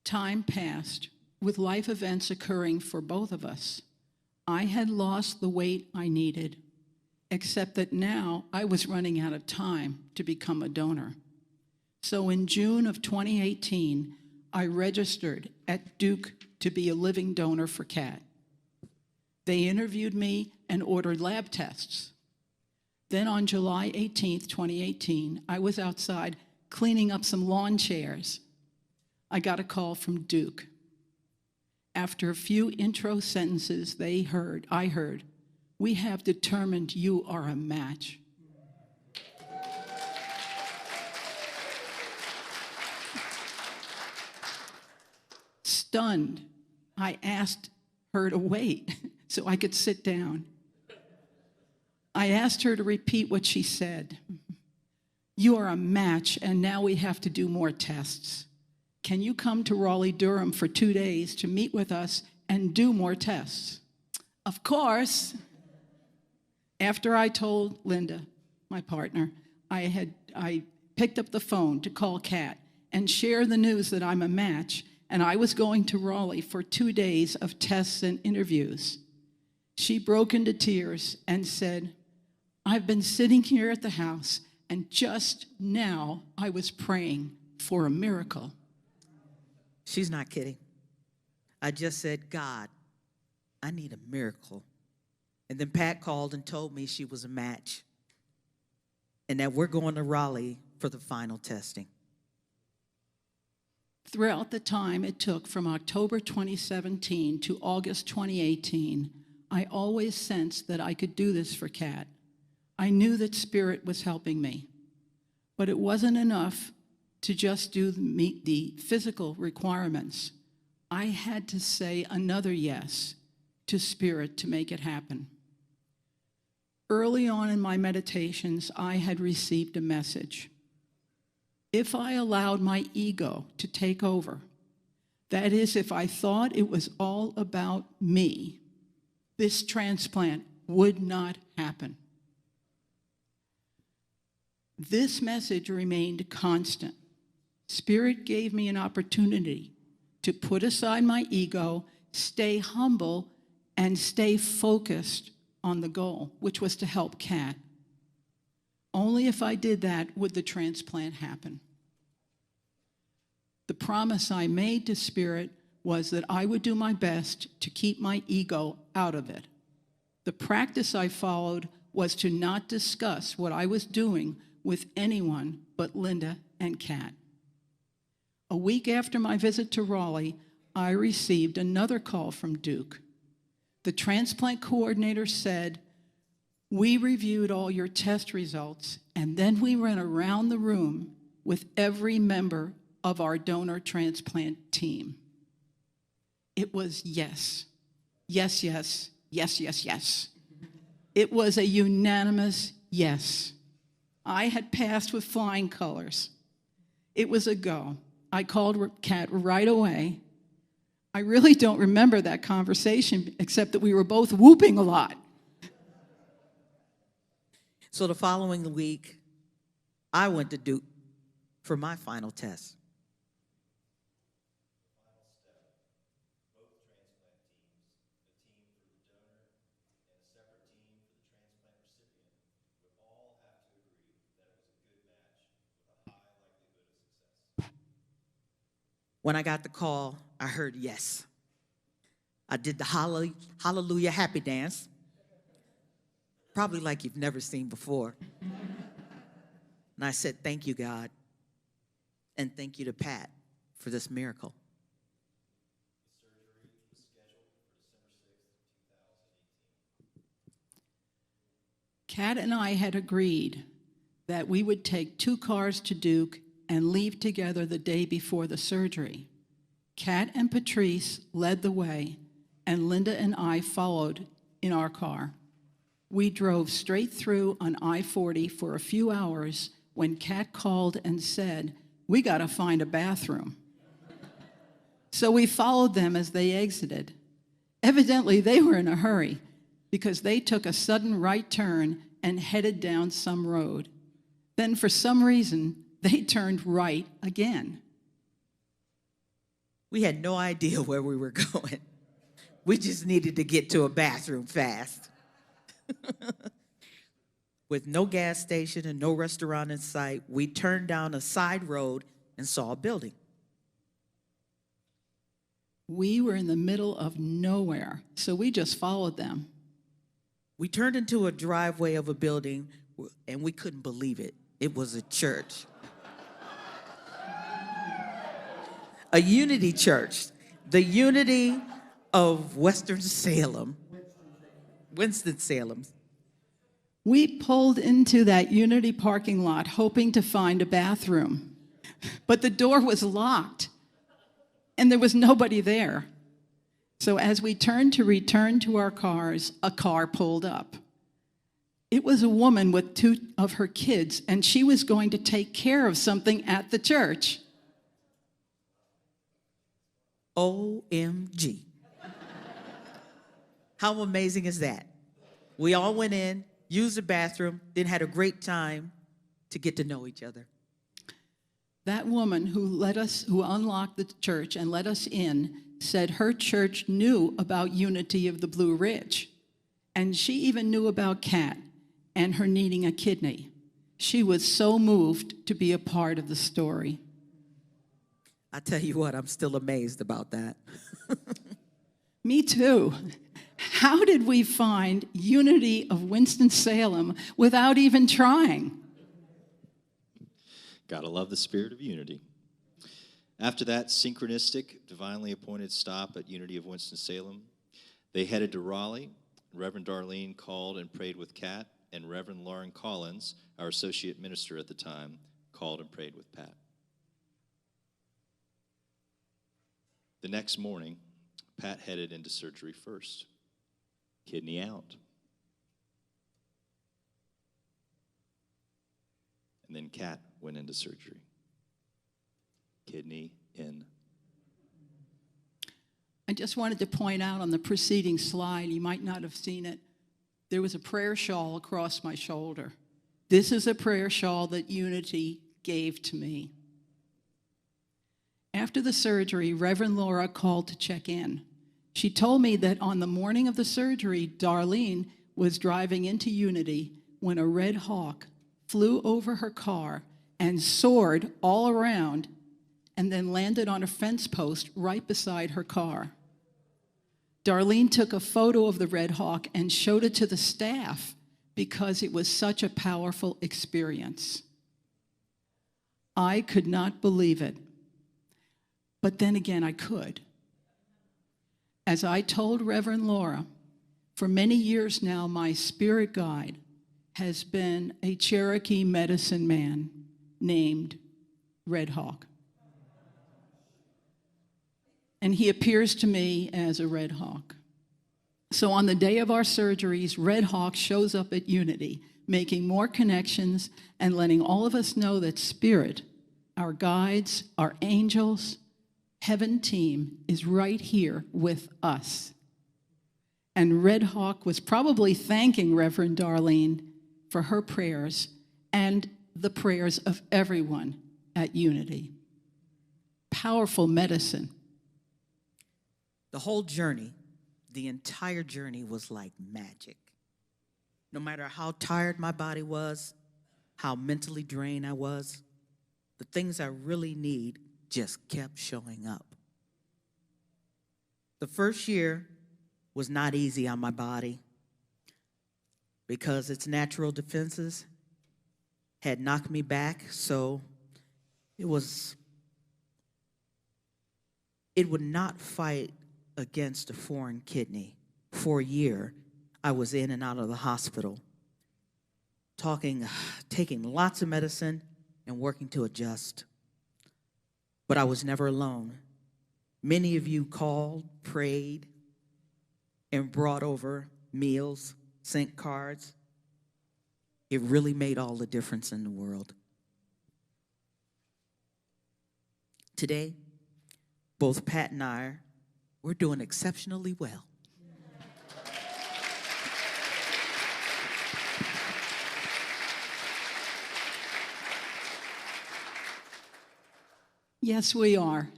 Time passed, with life events occurring for both of us. I had lost the weight I needed, except that now I was running out of time to become a donor. So in June of 2018, I registered at Duke to be a living donor for Kat. They interviewed me and ordered lab tests. Then on July 18th, 2018, I was outside cleaning up some lawn chairs. I got a call from Duke. After a few intro sentences I heard, "We have determined you are a match." Stunned, I asked her to wait so I could sit down. I asked her to repeat what she said. "You are a match, and now we have to do more tests. can you come to Raleigh-Durham for 2 days to meet with us and do more tests? Of course. After I told Linda, my partner, I picked up the phone to call Kat and share the news that I'm a match, and I was going to Raleigh for 2 days of tests and interviews. She broke into tears and said, I've been sitting here at the house, and just now I was praying for a miracle. She's not kidding. I just said, God, I need a miracle. And then Pat called and told me she was a match and that we're going to Raleigh for the final testing. Throughout the time it took from October 2017 to August 2018, I always sensed that I could do this for Kat. I knew that Spirit was helping me, but it wasn't enough to just meet the physical requirements. I had to say another yes to Spirit to make it happen. Early on in my meditations, I had received a message. If I allowed my ego to take over, that is, if I thought it was all about me, this transplant would not happen. This message remained constant. Spirit gave me an opportunity to put aside my ego, stay humble, and stay focused on the goal, which was to help Kat. Only if I did that would the transplant happen. The promise I made to Spirit was that I would do my best to keep my ego out of it. The practice I followed was to not discuss what I was doing with anyone but Linda and Kat. A week after my visit to Raleigh, I received another call from Duke. The transplant coordinator said, we reviewed all your test results, and then we went around the room with every member of our donor transplant team. It was yes, yes, yes, yes, yes, yes. It was a unanimous yes. I had passed with flying colors. It was a go. I called Kat right away. I really don't remember that conversation, except that we were both whooping a lot. So the following week, I went to Duke for my final test. When I got the call, I heard yes. I did the hallelujah happy dance, probably like you've never seen before. And I said, thank you, God, and thank you to Pat for this miracle. The surgery was scheduled for December 6th, 2018. Kat and I had agreed that we would take 2 cars to Duke and leave together the day before the surgery. Kat and Patrice led the way, and Linda and I followed in our car. We drove straight through on I-40 for a few hours when Kat called and said, we got to find a bathroom. So we followed them as they exited. Evidently, they were in a hurry because they took a sudden right turn and headed down some road. Then, for some reason, they turned right again. We had no idea where we were going. We just needed to get to a bathroom fast. With no gas station and no restaurant in sight, we turned down a side road and saw a building. We were in the middle of nowhere, so we just followed them. We turned into a driveway of a building, and we couldn't believe it. It was a church. A unity church, the unity of Winston-Salem. We pulled into that Unity parking lot hoping to find a bathroom, but the door was locked and there was nobody there. So as we turned to return to our cars, a car pulled up. It was a woman with 2 of her kids, and she was going to take care of something at the church. OMG. How amazing is that? We all went in, used the bathroom, then had a great time to get to know each other. That woman who unlocked the church and let us in said her church knew about Unity of the Blue Ridge. And she even knew about Kat and her needing a kidney. She was so moved to be a part of the story. I tell you what, I'm still amazed about that. Me too. How did we find Unity of Winston-Salem without even trying? Gotta love the spirit of unity. After that synchronistic, divinely appointed stop at Unity of Winston-Salem, they headed to Raleigh. Reverend Darlene called and prayed with Kat, and Reverend Lauren Collins, our associate minister at the time, called and prayed with Pat. The next morning, Pat headed into surgery first. Kidney out. And then Kat went into surgery. Kidney in. I just wanted to point out on the preceding slide, you might not have seen it, there was a prayer shawl across my shoulder. This is a prayer shawl that Unity gave to me. After the surgery, Reverend Laura called to check in. She told me that on the morning of the surgery, Darlene was driving into Unity when a red hawk flew over her car and soared all around and then landed on a fence post right beside her car. Darlene took a photo of the red hawk and showed it to the staff because it was such a powerful experience. I could not believe it, but then again, I could. As I told Reverend Laura, for many years now, my spirit guide has been a Cherokee medicine man named Red Hawk. And he appears to me as a red hawk. So on the day of our surgeries, Red Hawk shows up at Unity, making more connections and letting all of us know that Spirit, our guides, our angels, Heaven team is right here with us. And Red Hawk was probably thanking Reverend Darlene for her prayers and the prayers of everyone at Unity. Powerful medicine. The whole journey, the entire journey was like magic. No matter how tired my body was, how mentally drained I was, the things I really need just kept showing up. The first year was not easy on my body because its natural defenses had knocked me back, so it would not fight against a foreign kidney. For a year, I was in and out of the hospital, taking lots of medicine and working to adjust. But I was never alone. Many of you called, prayed, and brought over meals, sent cards. It really made all the difference in the world. Today, both Pat and I, we're doing exceptionally well. Yes, we are.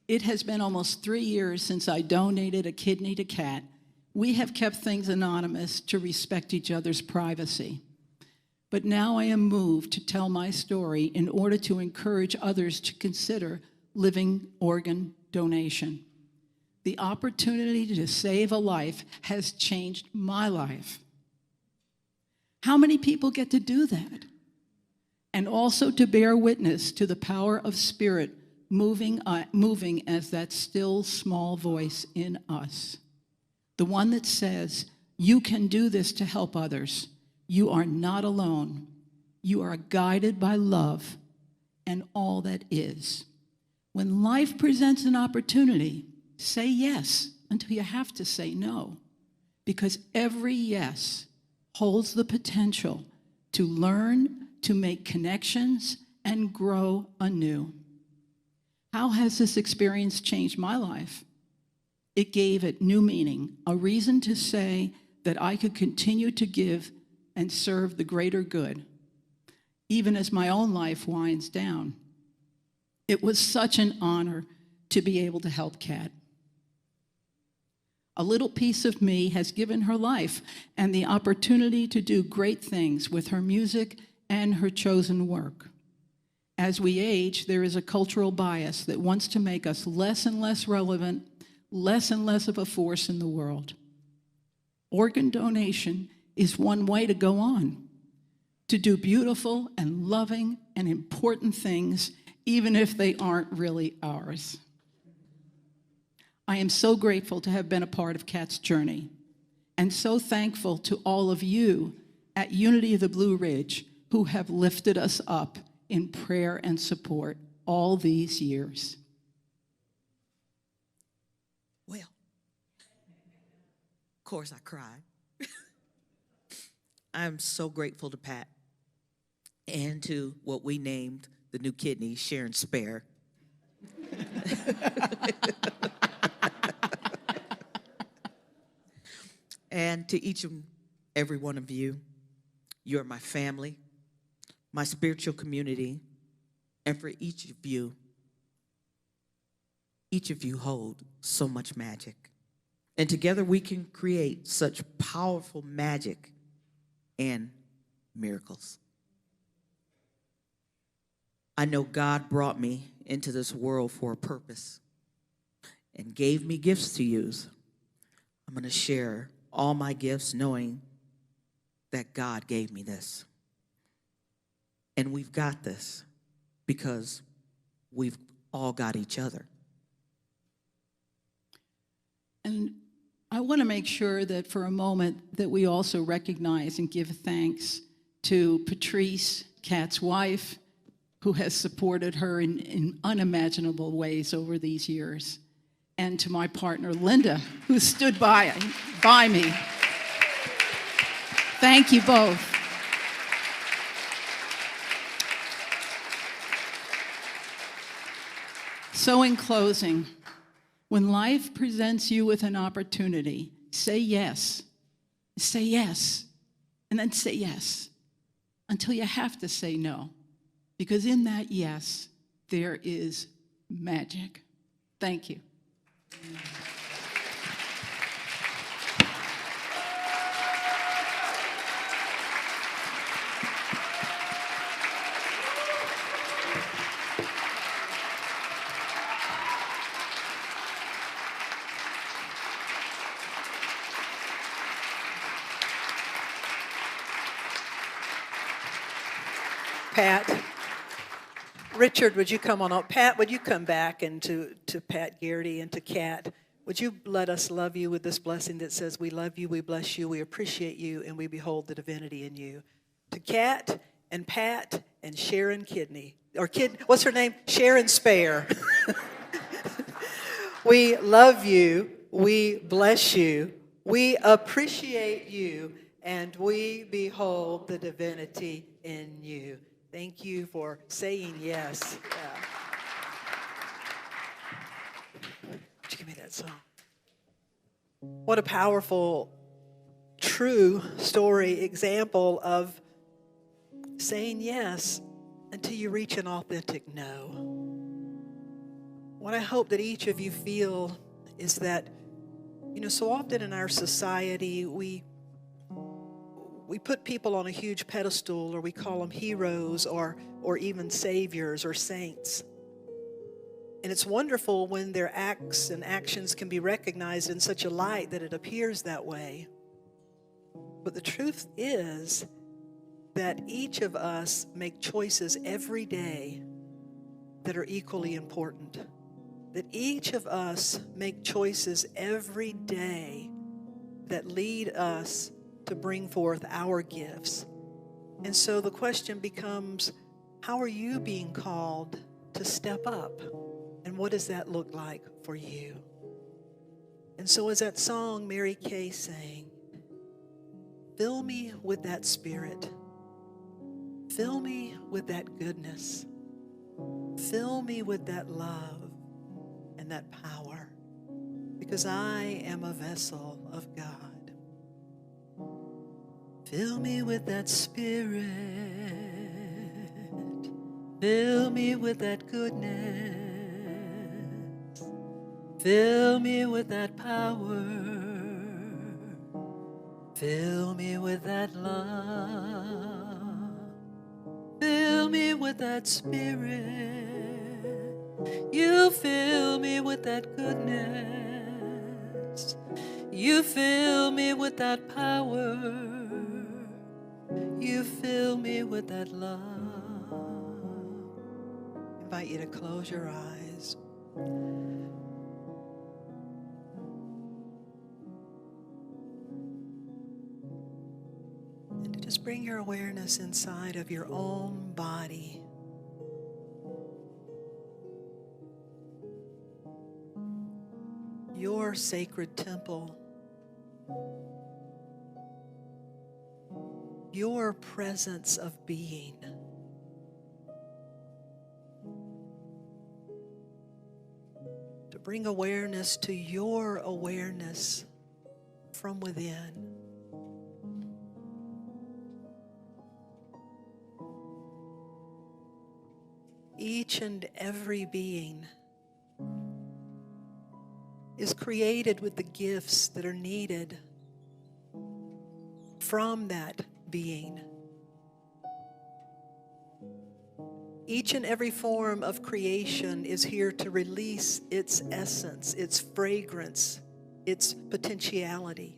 It has been almost 3 years since I donated a kidney to Kat. We have kept things anonymous to respect each other's privacy. But now I am moved to tell my story in order to encourage others to consider living organ donation. The opportunity to save a life has changed my life. How many people get to do that? And also to bear witness to the power of Spirit moving as that still small voice in us. The one that says, you can do this to help others. You are not alone. You are guided by love and all that is. When life presents an opportunity, say yes until you have to say no, because every yes holds the potential to learn, to make connections, and grow anew. How has this experience changed my life? It gave it new meaning, a reason to say that I could continue to give and serve the greater good, even as my own life winds down. It was such an honor to be able to help Kat. A little piece of me has given her life and the opportunity to do great things with her music and her chosen work. As we age, there is a cultural bias that wants to make us less and less relevant, less and less of a force in the world. Organ donation is one way to go on, to do beautiful and loving and important things, even if they aren't really ours. I am so grateful to have been a part of Kat's journey, and so thankful to all of you at Unity of the Blue Ridge who have lifted us up in prayer and support all these years. Well, of course I cried. I'm so grateful to Pat and to what we named the new kidney, Sharon Spare. And to each and every one of you, you're my family, my spiritual community, and for each of you hold so much magic. And together we can create such powerful magic and miracles. I know God brought me into this world for a purpose and gave me gifts to use. I'm going to share all my gifts knowing that God gave me this. And we've got this because we've all got each other. And I want to make sure that for a moment that we also recognize and give thanks to Patrice, Kat's wife, who has supported her in unimaginable ways over these years, and to my partner, Linda, who stood by me. Thank you both. So in closing, when life presents you with an opportunity, say yes. Say yes, and then say yes, until you have to say no. Because in that yes, there is magic. Thank you. Pat. Richard, would you come on up? Pat, would you come back and to Pat Garrity and to Kat? Would you let us love you with this blessing that says, we love you, we bless you, we appreciate you, and we behold the divinity in you. To Kat and Pat and Sharon Kidney, or what's her name? Sharon Spare. We love you, we bless you, we appreciate you, and we behold the divinity in you. Thank you for saying yes. Yeah. Would you give me that song? What a powerful, true story, example of saying yes until you reach an authentic no. What I hope that each of you feel is that, so often in our society, we put people on a huge pedestal, or we call them heroes or even saviors or saints. And it's wonderful when their acts and actions can be recognized in such a light that it appears that way. But the truth is that each of us make choices every day that are equally important. That each of us make choices every day that lead us to bring forth our gifts. And so the question becomes, how are you being called to step up? And what does that look like for you? And so as that song Mary Kay sang, fill me with that spirit. Fill me with that goodness. Fill me with that love and that power, because I am a vessel of God. Fill me with that Spirit. Fill me with that goodness. Fill me with that power. Fill me with that love. Fill me with that Spirit. You fill me with that goodness. You fill me with that power. You fill me with that love. I invite you to close your eyes. And to just bring your awareness inside of your own body. Your sacred temple. Your presence of being. To bring awareness to your awareness from within. Each and every being is created with the gifts that are needed from that being. Each and every form of creation is here to release its essence, its fragrance, its potentiality.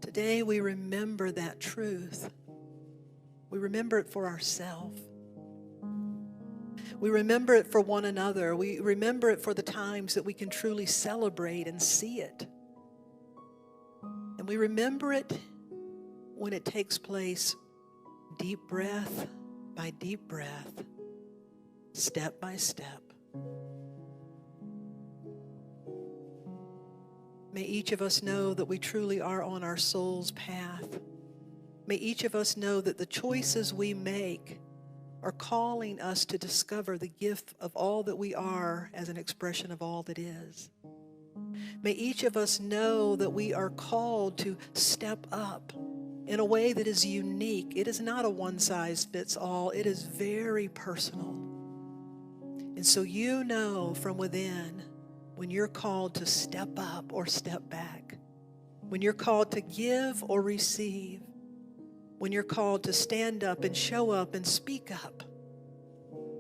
Today we remember that truth. We remember it for ourselves. We remember it for one another. We remember it for the times that we can truly celebrate and see it. And we remember it when it takes place deep breath by deep breath, step by step. May each of us know that we truly are on our soul's path. May each of us know that the choices we make are calling us to discover the gift of all that we are as an expression of all that is. May each of us know that we are called to step up in a way that is unique. It is not a one-size-fits-all. It is very personal. And so you know from within when you're called to step up or step back, when you're called to give or receive, when you're called to stand up and show up and speak up,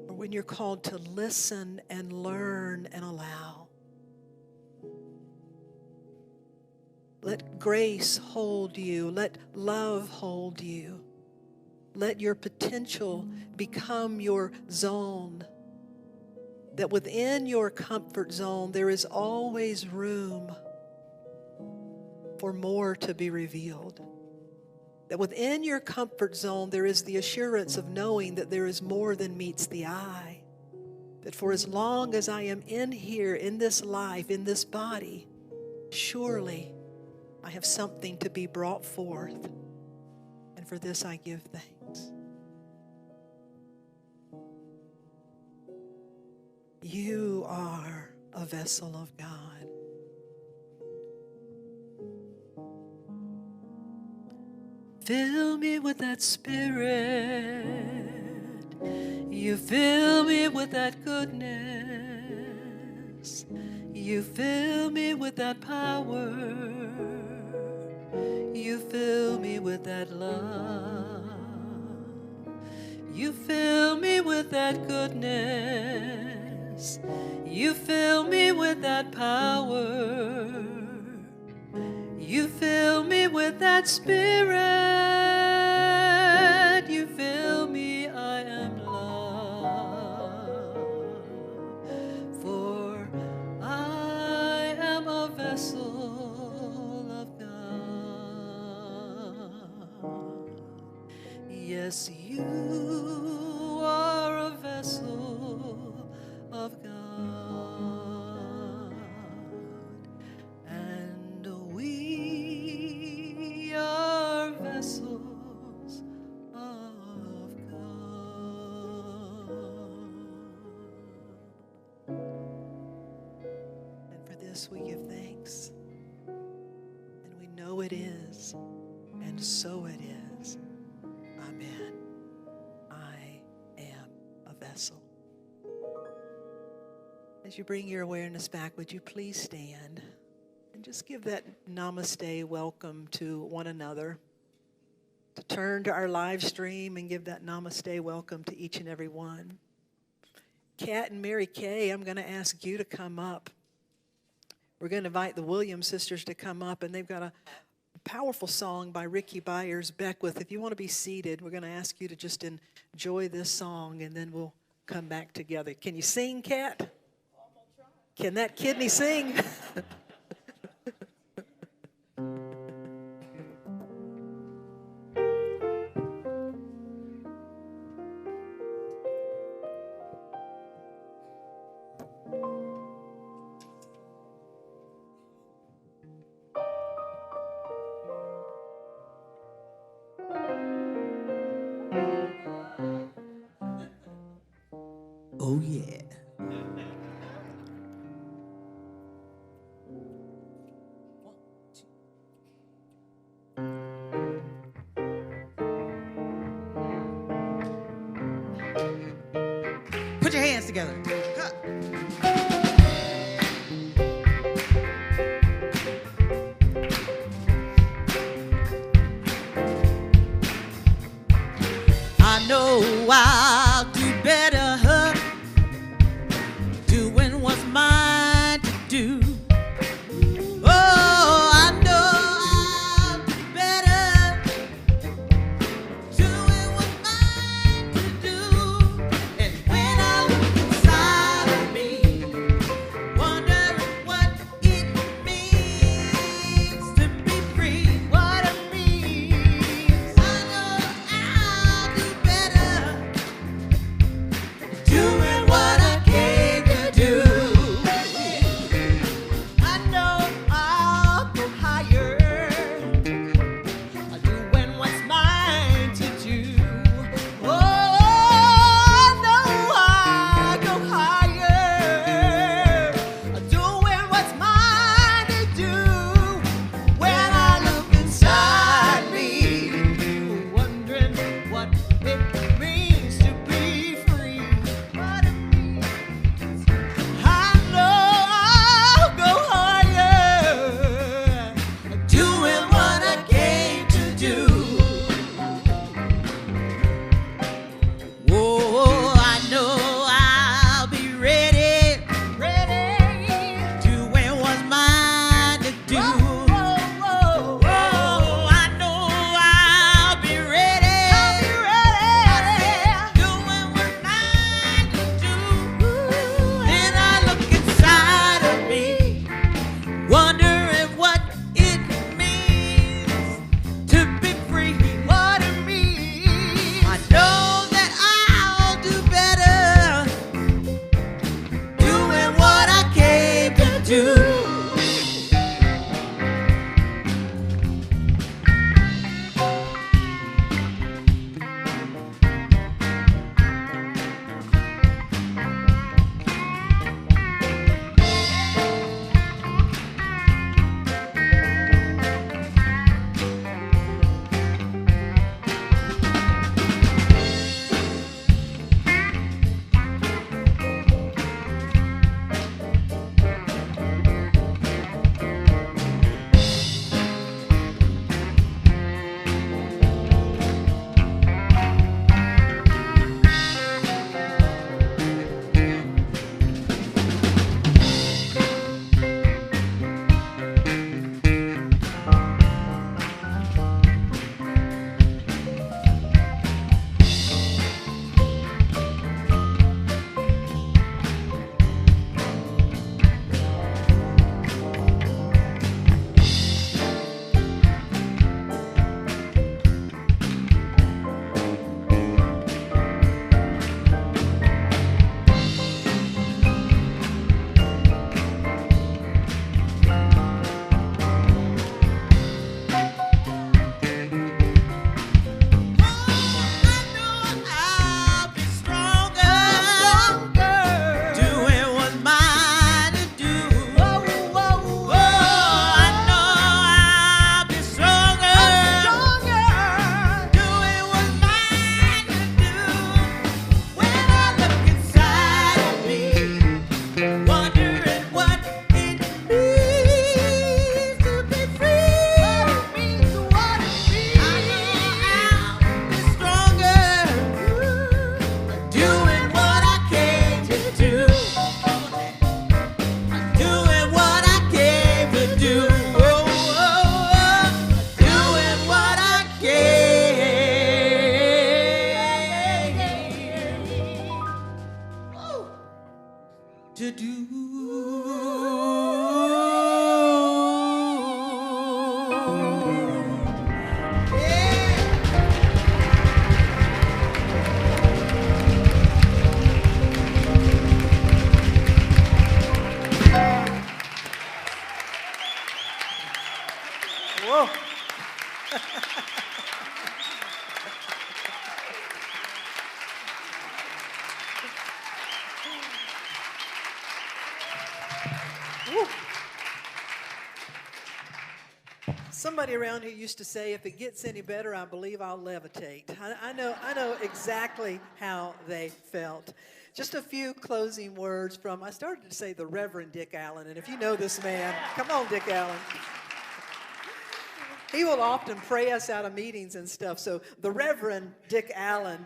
or when you're called to listen and learn and allow. Let grace hold you. Let love hold you. Let your potential become your zone. That within your comfort zone, there is always room for more to be revealed. That within your comfort zone, there is the assurance of knowing that there is more than meets the eye. That for as long as I am in here, in this life, in this body, surely I have something to be brought forth. And for this I give thanks. You are a vessel of God. Fill me with that Spirit. You fill me with that goodness. You fill me with that power. You fill me with that love. You fill me with that goodness. You fill me with that power. You fill me with that Spirit. You fill me, I am loved. For I am a vessel of God. Yes, you are a vessel of God. And we are vessels thanks, we give thanks. And we know it is, and so it is. Amen. I am a vessel. As you bring your awareness back, would you please stand and just give that namaste welcome to one another. To turn to our live stream and give that namaste welcome to each and every one. Kat and Mary Kay, I'm going to ask you to come up. We're going to invite the Williams sisters to come up, and they've got a powerful song by Ricky Byers Beckwith. If you want to be seated, we're going to ask you to just enjoy this song, and then we'll come back together. Can you sing, Kat? Can that kidney sing? Oh, yeah. Put your hands together. I know I'll do better doing what's mine to do. Oh, I know I'll do better doing what's mine to do. And when I look inside of me, wondering what it means to be free, what it means, I know I'll do better doing what I came to do. I know I'll go higher, doing what's mine to do. Oh, I know I'll go higher, doing what's mine to do. When I look inside me, wondering what it means to be free, what it means, I know I'll go higher, doing what I came to do. Whoa, I know I'll be ready, doing what's mine to do. Whoa, I know I'll be ready, doing what's mine to do. Then I look inside of me, wondering what it means to be free, what it means. I know that I'll do better doing what I came to do. do. Oh, oh, oh, doing what I can to do. Whoa. Woo. Somebody around here used to say, if it gets any better, I believe I'll levitate. I know exactly how they felt. Just a few closing words from, I started to say the Reverend Dick Allen, and if you know this man, come on, Dick Allen. He will often pray us out of meetings and stuff. So the Reverend Dick Allen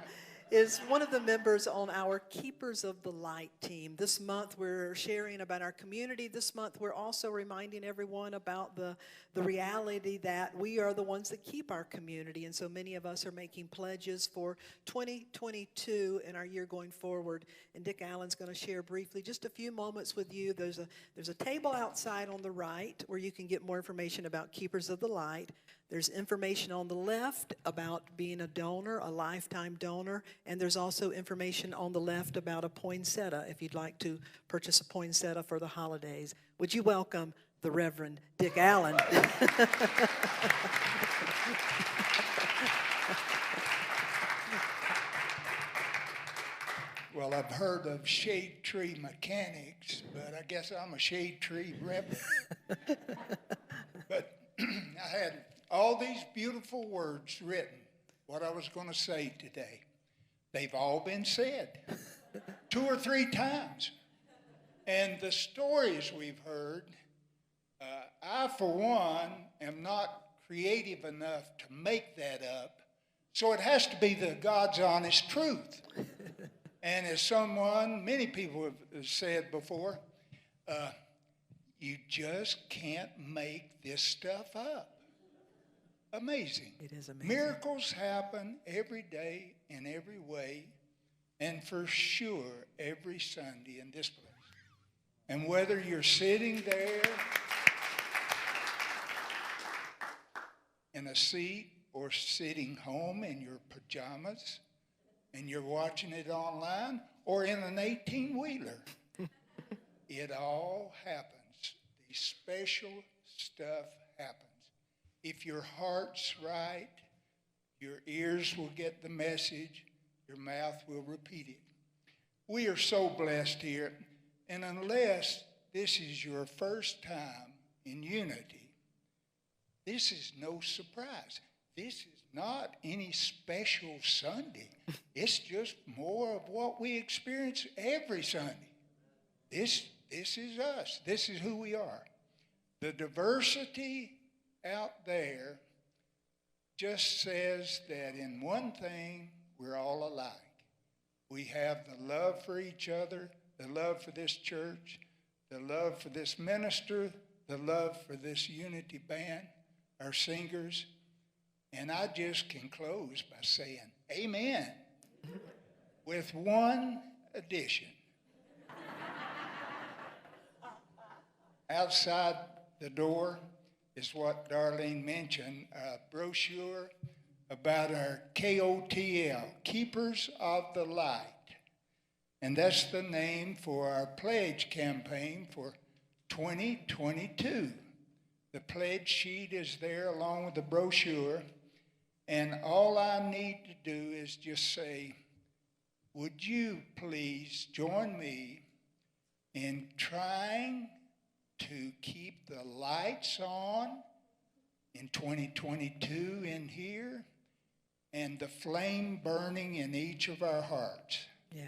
is one of the members on our Keepers of the Light team. This month we're sharing about our community. This month we're also reminding everyone about the reality that we are the ones that keep our community. And so many of us are making pledges for 2022 and our year going forward. And Dick Allen's going to share briefly just a few moments with you. There's a table outside on the right where you can get more information about Keepers of the Light. There's information on the left about being a donor, a lifetime donor, and there's also information on the left about a poinsettia if you'd like to purchase a poinsettia for the holidays. Would you welcome the Reverend Dick Allen? Well, I've heard of shade tree mechanics, but I guess I'm a shade tree reverend. But I had all these beautiful words written, what I was going to say today. They've all been said 2 or 3 times. And the stories we've heard, I, for one, am not creative enough to make that up. So it has to be the God's honest truth. And as many people have said before, you just can't make this stuff up. Amazing. It is amazing. Miracles happen every day in every way, and for sure every Sunday in this place. And whether you're sitting there in a seat or sitting home in your pajamas and you're watching it online or in an 18-wheeler, it all happens. The special stuff happens. If your heart's right, your ears will get the message, your mouth will repeat it. We are so blessed here, and unless this is your first time in unity, this is no surprise. This is not any special Sunday. It's just more of what we experience every Sunday. This is us. This is who we are. The diversity out there just says that in one thing, we're all alike. We have the love for each other, the love for this church, the love for this minister, the love for this unity band, our singers. And I just can close by saying amen, with one addition. Outside the door is what Darlene mentioned, a brochure about our KOTL, Keepers of the Light. And that's the name for our pledge campaign for 2022. The pledge sheet is there along with the brochure. And all I need to do is just say, would you please join me in trying to keep the lights on in 2022 in here and the flame burning in each of our hearts. Yeah.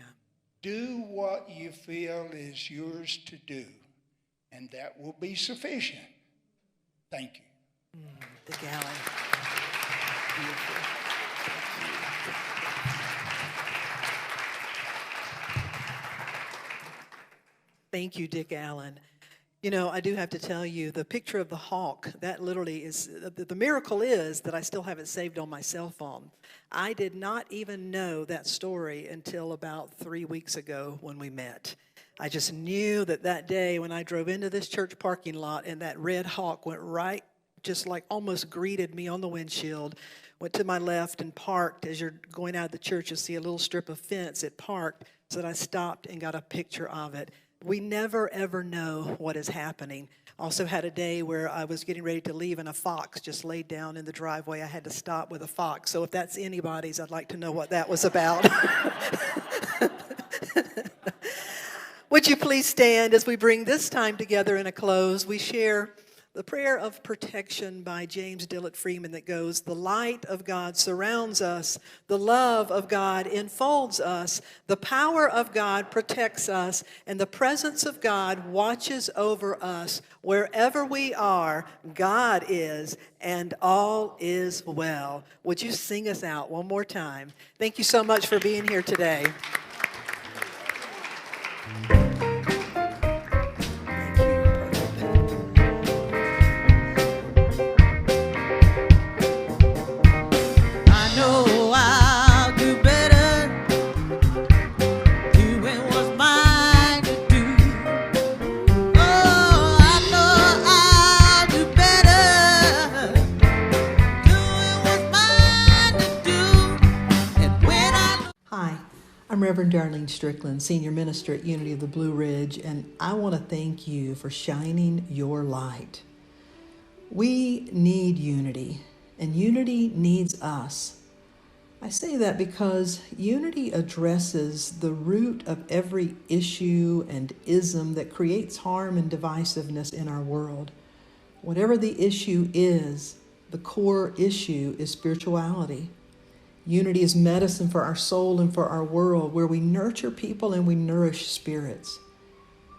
Do what you feel is yours to do, and that will be sufficient. Thank you. The Allen. Beautiful. Thank you, Dick Allen. You know, I do have to tell you, the picture of the hawk, that literally is, the miracle is that I still have it saved on my cell phone. I did not even know that story until about 3 weeks ago when we met. I just knew that that day when I drove into this church parking lot and that red hawk went right, just like almost greeted me on the windshield, went to my left and parked. As you're going out of the church, you'll see a little strip of fence. It parked, so that I stopped and got a picture of it. We never, ever know what is happening. Also had a day where I was getting ready to leave and a fox just laid down in the driveway. I had to stop with a fox. So if that's anybody's, I'd like to know what that was about. Would you please stand as we bring this time together in a close? We share the prayer of protection by James Dillett Freeman that goes, "The light of God surrounds us, the love of God enfolds us, the power of God protects us, and the presence of God watches over us. Wherever we are, God is, and all is well." Would you sing us out one more time? Thank you so much for being here today. I know I'll do better doing what's mine to do. Oh, I know I'll do better doing what's mine to do. And when I Hi, I'm Reverend Darlene Strickland, Senior Minister at Unity of the Blue Ridge, and I want to thank you for shining your light. We need unity, and unity needs us. I say that because unity addresses the root of every issue and ism that creates harm and divisiveness in our world. Whatever the issue is, the core issue is spirituality. Unity is medicine for our soul and for our world, where we nurture people and we nourish spirits.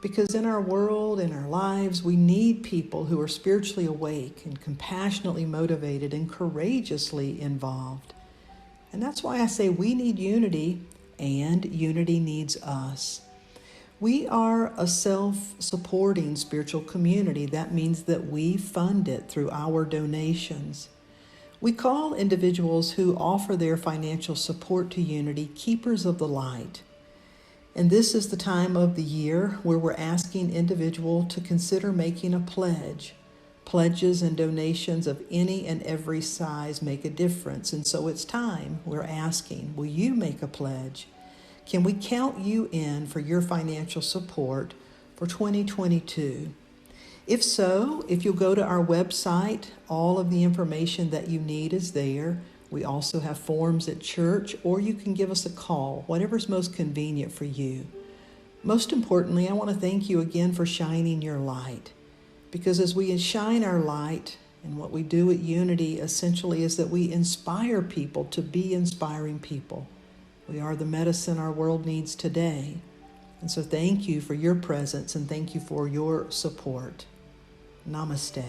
Because in our world, in our lives, we need people who are spiritually awake and compassionately motivated and courageously involved. And that's why I say we need unity, and unity needs us. We are a self-supporting spiritual community. That means that we fund it through our donations. We call individuals who offer their financial support to Unity keepers of the light. And this is the time of the year where we're asking individuals to consider making a pledge. Pledges and donations of any and every size make a difference. And so it's time we're asking, will you make a pledge? Can we count you in for your financial support for 2022? If so, if you'll go to our website, all of the information that you need is there. We also have forms at church, or you can give us a call, whatever's most convenient for you. Most importantly, I want to thank you again for shining your light. Because as we shine our light, and what we do at Unity essentially is that we inspire people to be inspiring people. We are the medicine our world needs today. And so thank you for your presence and thank you for your support. Namaste.